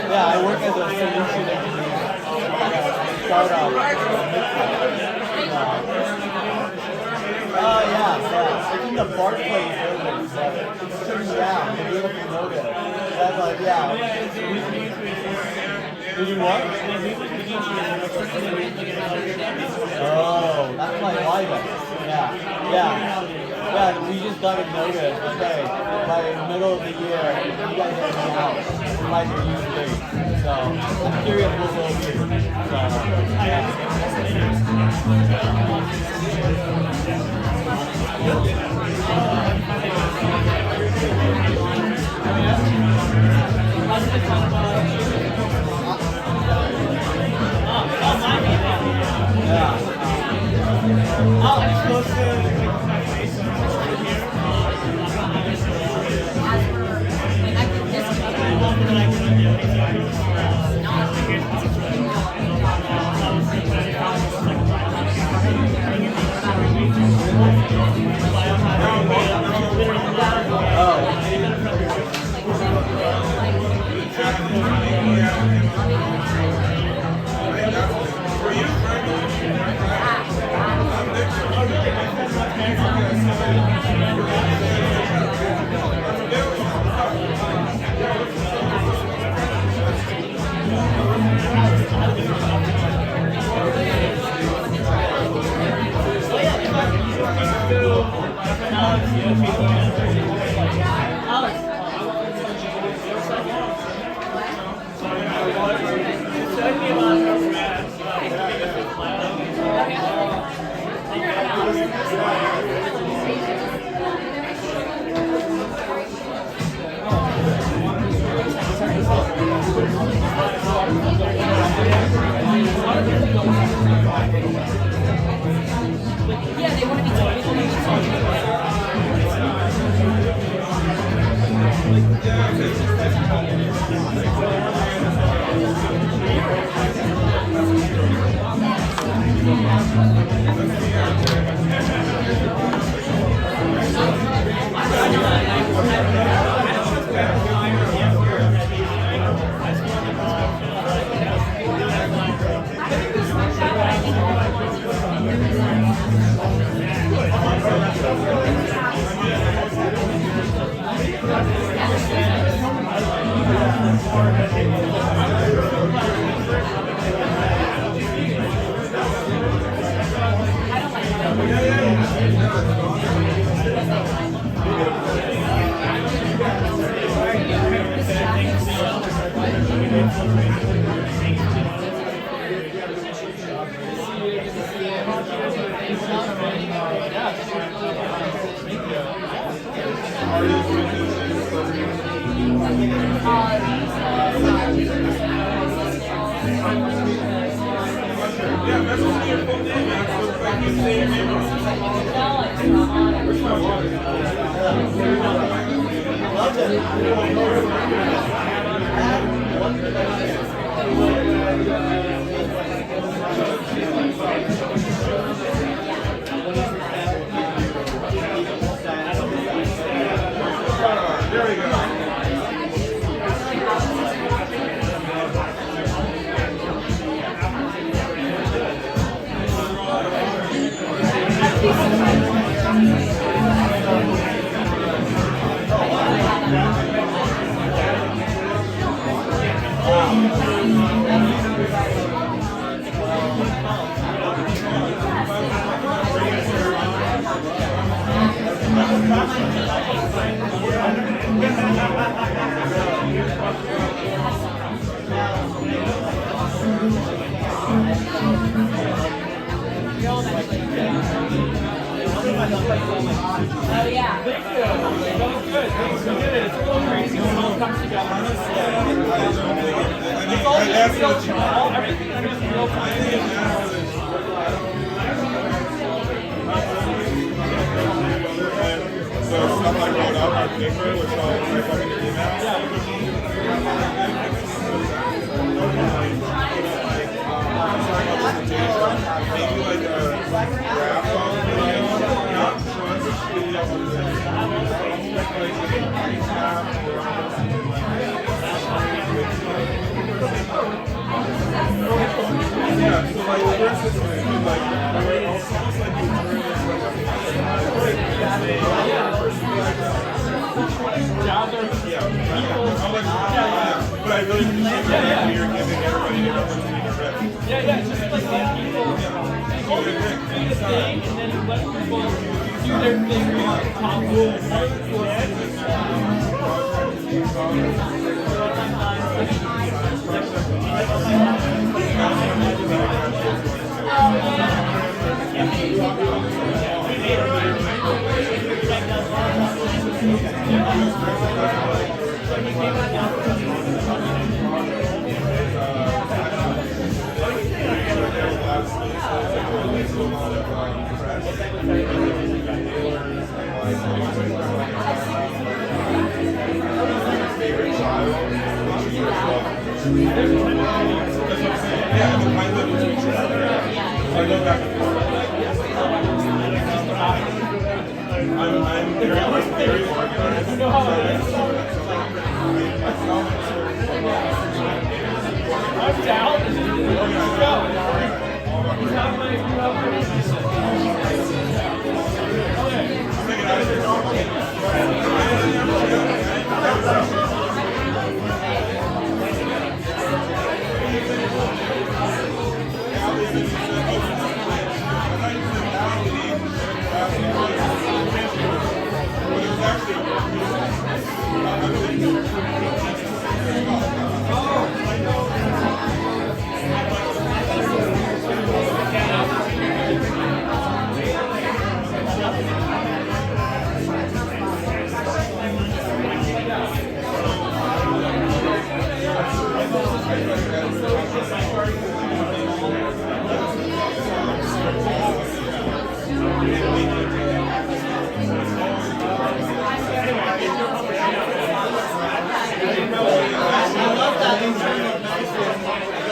Yeah, I work as a solution engineer startup. Oh yeah. It's in the Barclays building, but it's turned down. The beautiful logo. That's like, yeah. Did you what? Oh, that's my wife. Yeah, we just got a notice. Okay, by the middle of the year, you guys have to be out. Like your use date. So I'm curious what will be. There we go. Oh yeah. Thank you. That was good. Thanks. We did it. It's a little crazy when it all comes together. It's all just real time. Everything is just real time. So stuff I wrote up on paper, which I'll type up in your maybe like a graph not yeah, so like for instance, like almost like you turn but I really appreciate that you're giving everybody an opportunity to rip. Yeah, it's just like let people do a thing and then let people do their thing on top Yeah, the kind of between each other. I go back and forth. I'm very organized. You know how it is. I'm down. Let's go. You have I love that.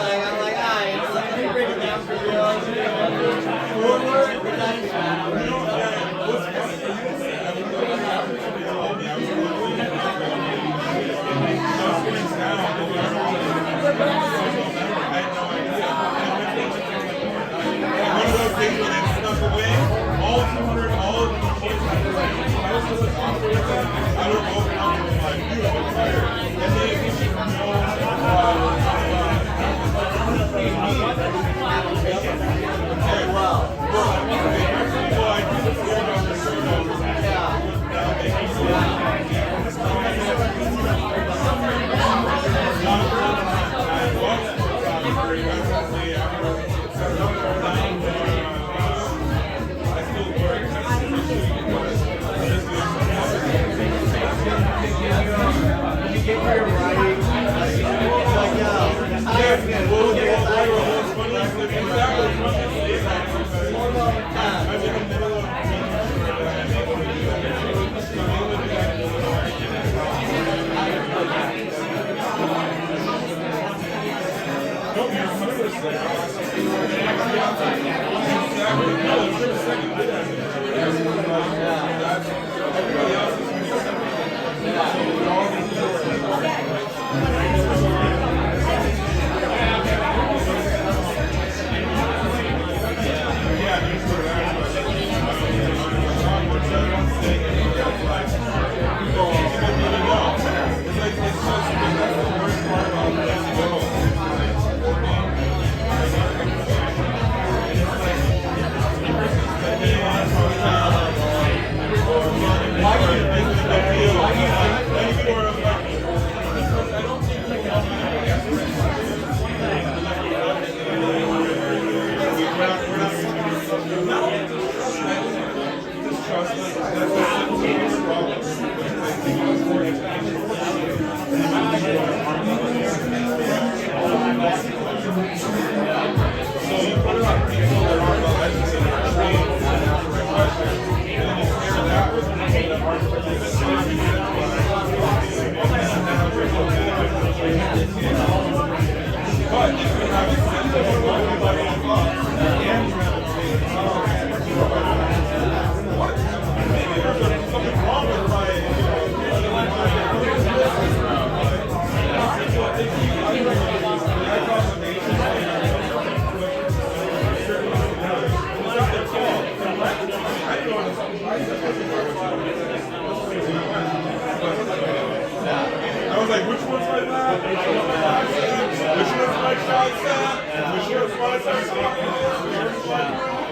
I was like, which one's my lab? Which one's my shot set? Which one's my shot set?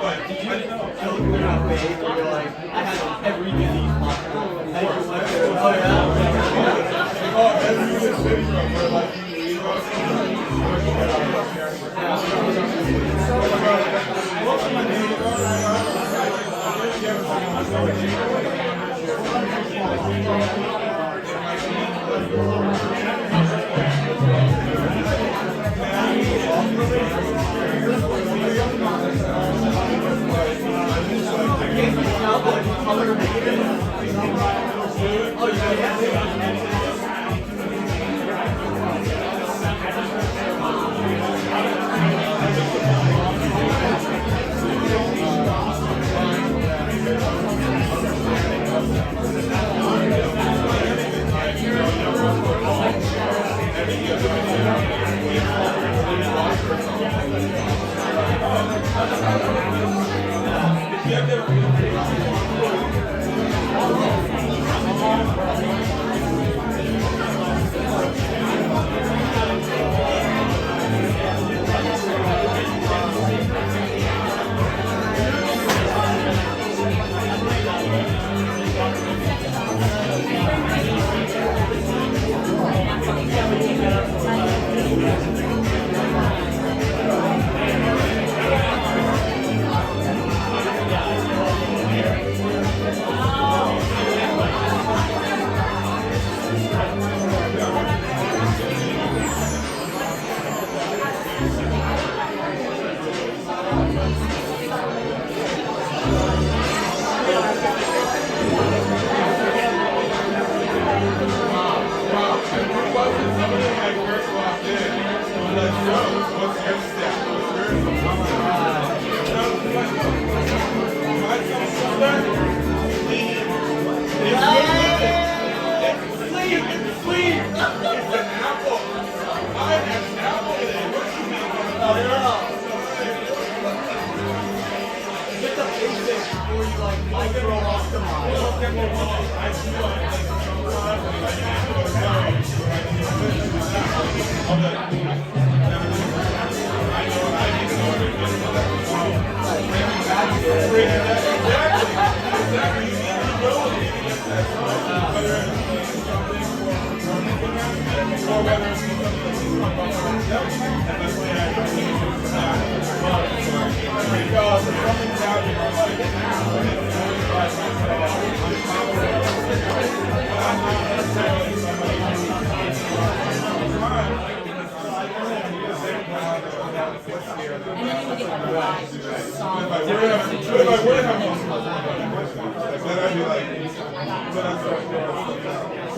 But did you know? I look at my face and you're like, I had every disease possible. Oh, yeah? Oh, every syndrome. Where like, what's my name?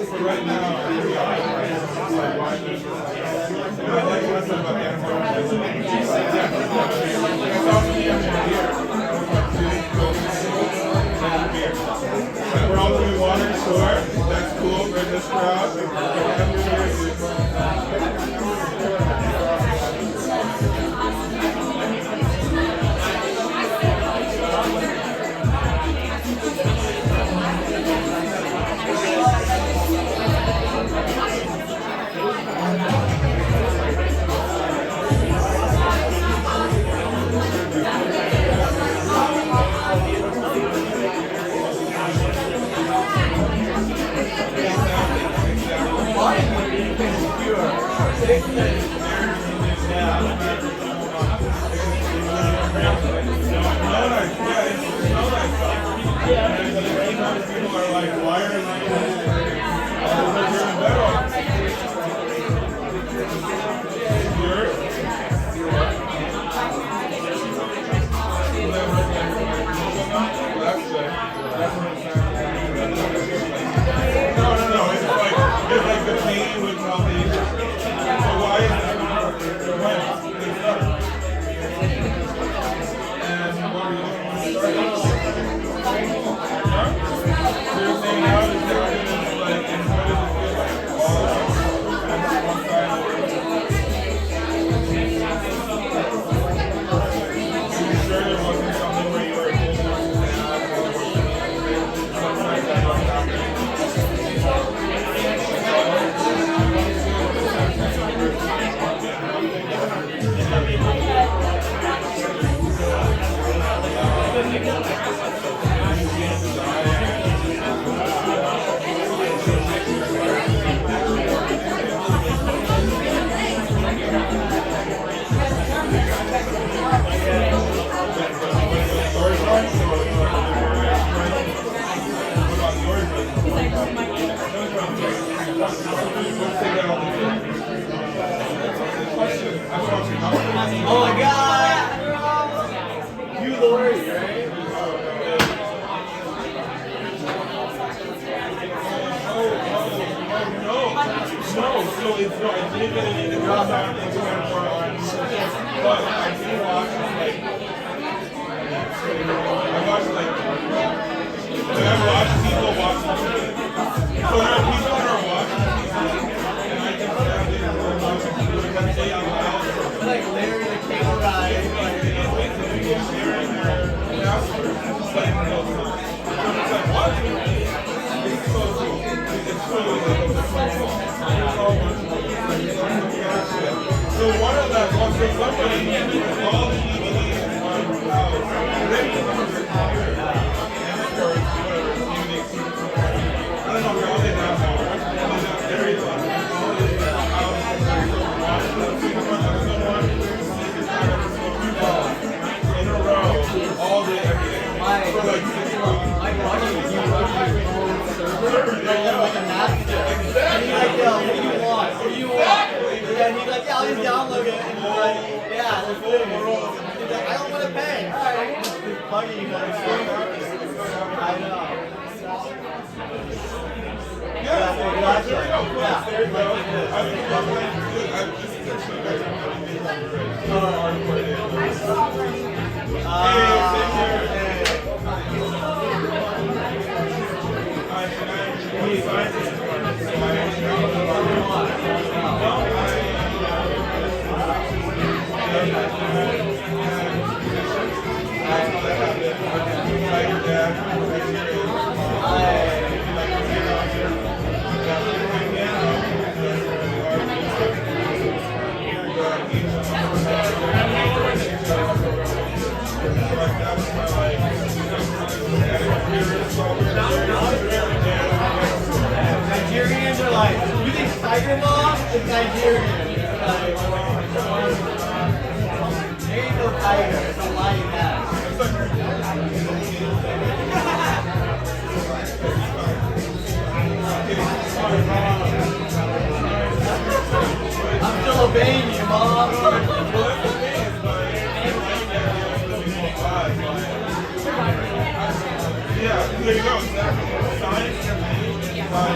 for right now, we're all doing water, sure. That's cool for this crowd. Oh my god! You Lori, right? No, so it's not. I didn't get it in the drop down into but I did watch like I watched like people watching TV. So there are people that are watching TV, and I can tell they are watching TV because they are loud. Like Larry the Cable Guy. Sharing their passwords. It's like what? It's so cool. It's so so one of them, so somebody with all the DVDs in one house, ready to retire, and or whatever, unique. I don't know how they have now. There is one. In a row, all day, every day. For like 6 months. I'm watching you server, like a napkin. And he's like, yo, what do you want? What do you want? And he's like, yeah, I'll just download it. And he's like, yeah, let's do it. He's like, I don't want to pay. Alright. Just bugging you guys. I know. Yeah, gotcha. Nigerians are like, you think Tiger Mom is Nigerian? Like, there ain't no tiger, it's a lioness. I'm still obeying you, Mom. Yeah, there you go. Exactly. Science can be I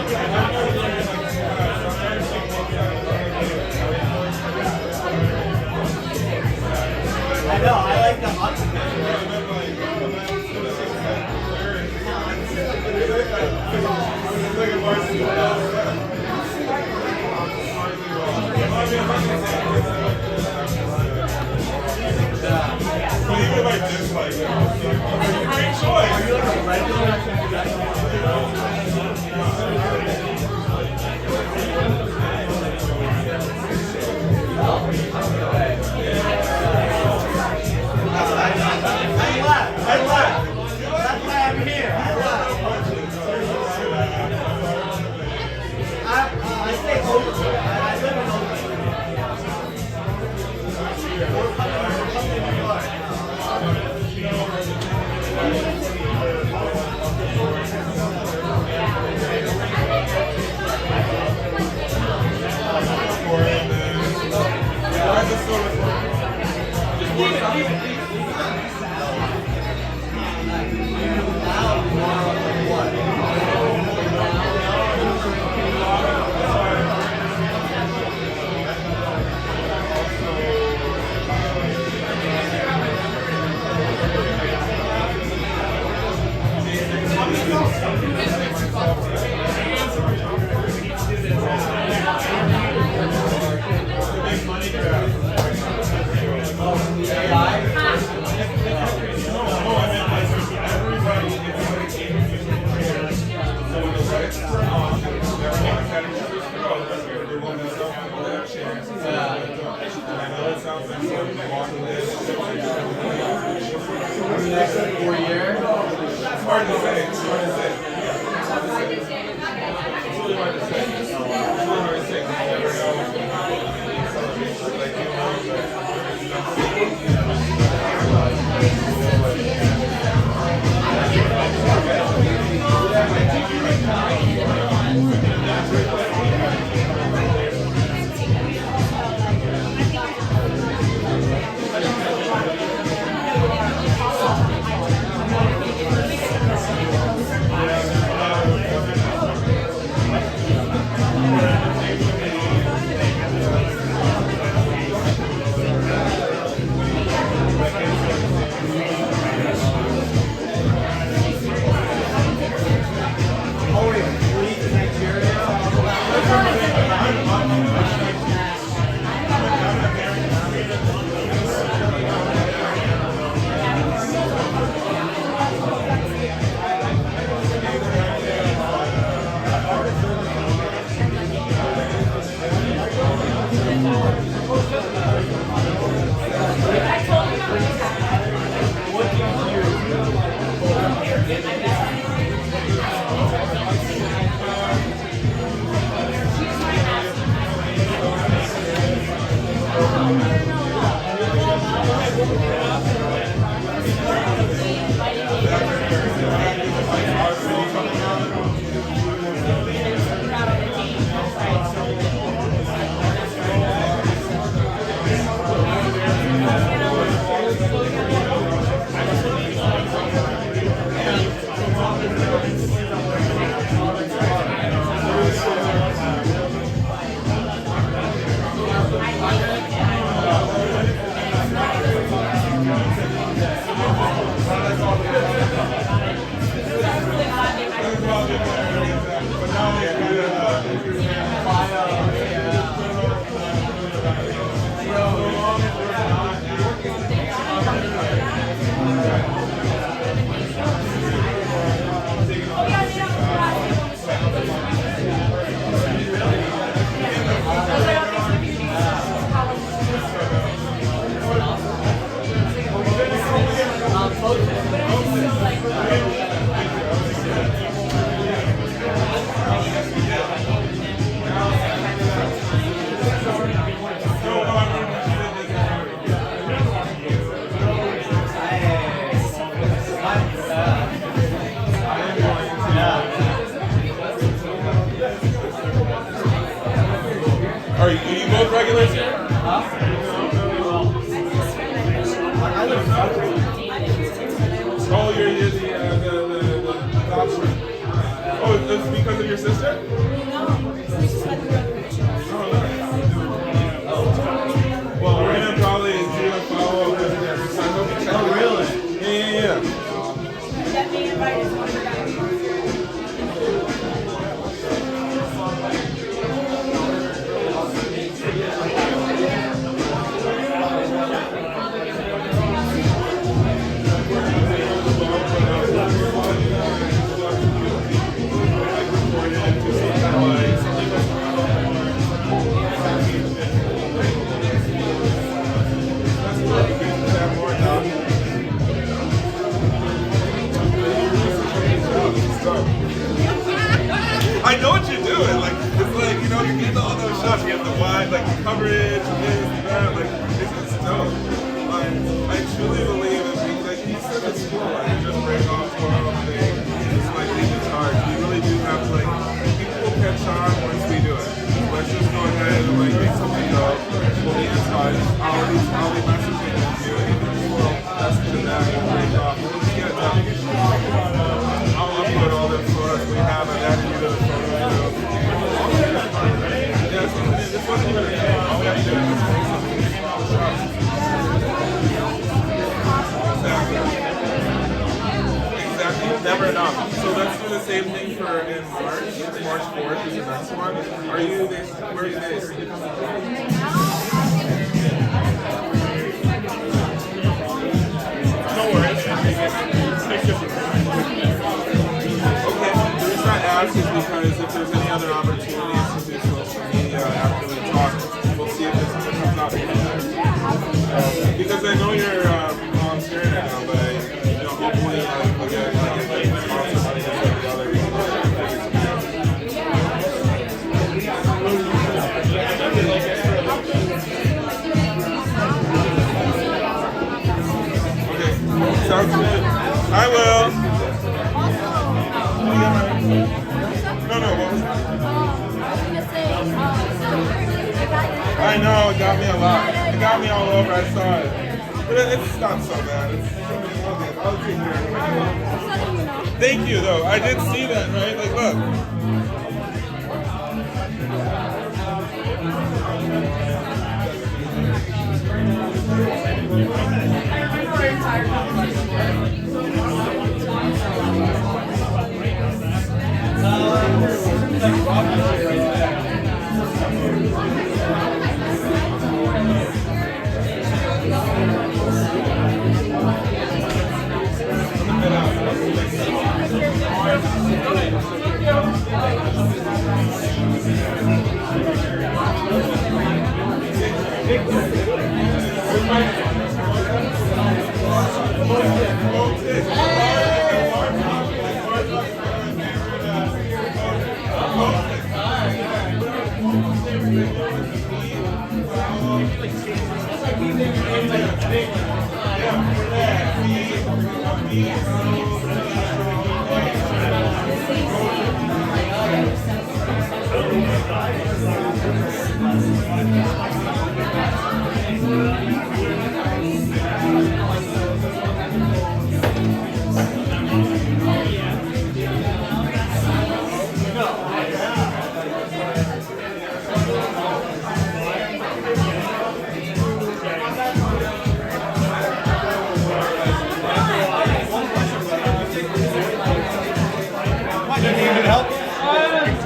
know, I like the But even if I dislike it, it's a great choice. Are you like a I left. That's why I'm here. I stay open. I live in Oakland. We're coming to New York. Next 4 years? It's hard to say. It's hard to say. It's really hard to say. It's really hard to say. You never Are you both regulars here? Oh, you're the doctor. Oh, it's because of your sister? Well, we're gonna probably do a follow-up with your son. Oh, really? Yeah. Get me invited. I know what you're doing. Like, it's like, you know, you get all those shots, you have the wide, like, the coverage, this, that, like, it's just dope. Like, I truly believe in things like he said at school, like, just break off your own thing. It's like, it's hard. You really do have to, like, people will catch on once we do it. Let's just go ahead and, like, make something go. We'll be in touch. I'll be messaging you, even if we'll message to that and break off. We'll just get it done. I'll upload all the photos we have and add you to the photo. This wasn't even a thing. All we have to do is just make something small shots. Exactly. Never enough. So let's do the same thing for in March. March 4th is the next one. Are you based? Where are you based? No worries. Okay, the reason I ask is because if there's any other opportunities to do social media after we talk, we'll see if there's something comes up. Because I know you're volunteering right now, but you know, hopefully we'll get lots of money to the other Okay, sounds good. I will. No, what was that? I know, it got me a lot. It got me all over, I saw it. But it's not so bad. I'll take care of it. Thank you, though. I did see that, right? Like, look.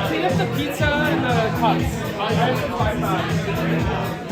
Clean up the pizza and the cups. I have some 5 pounds.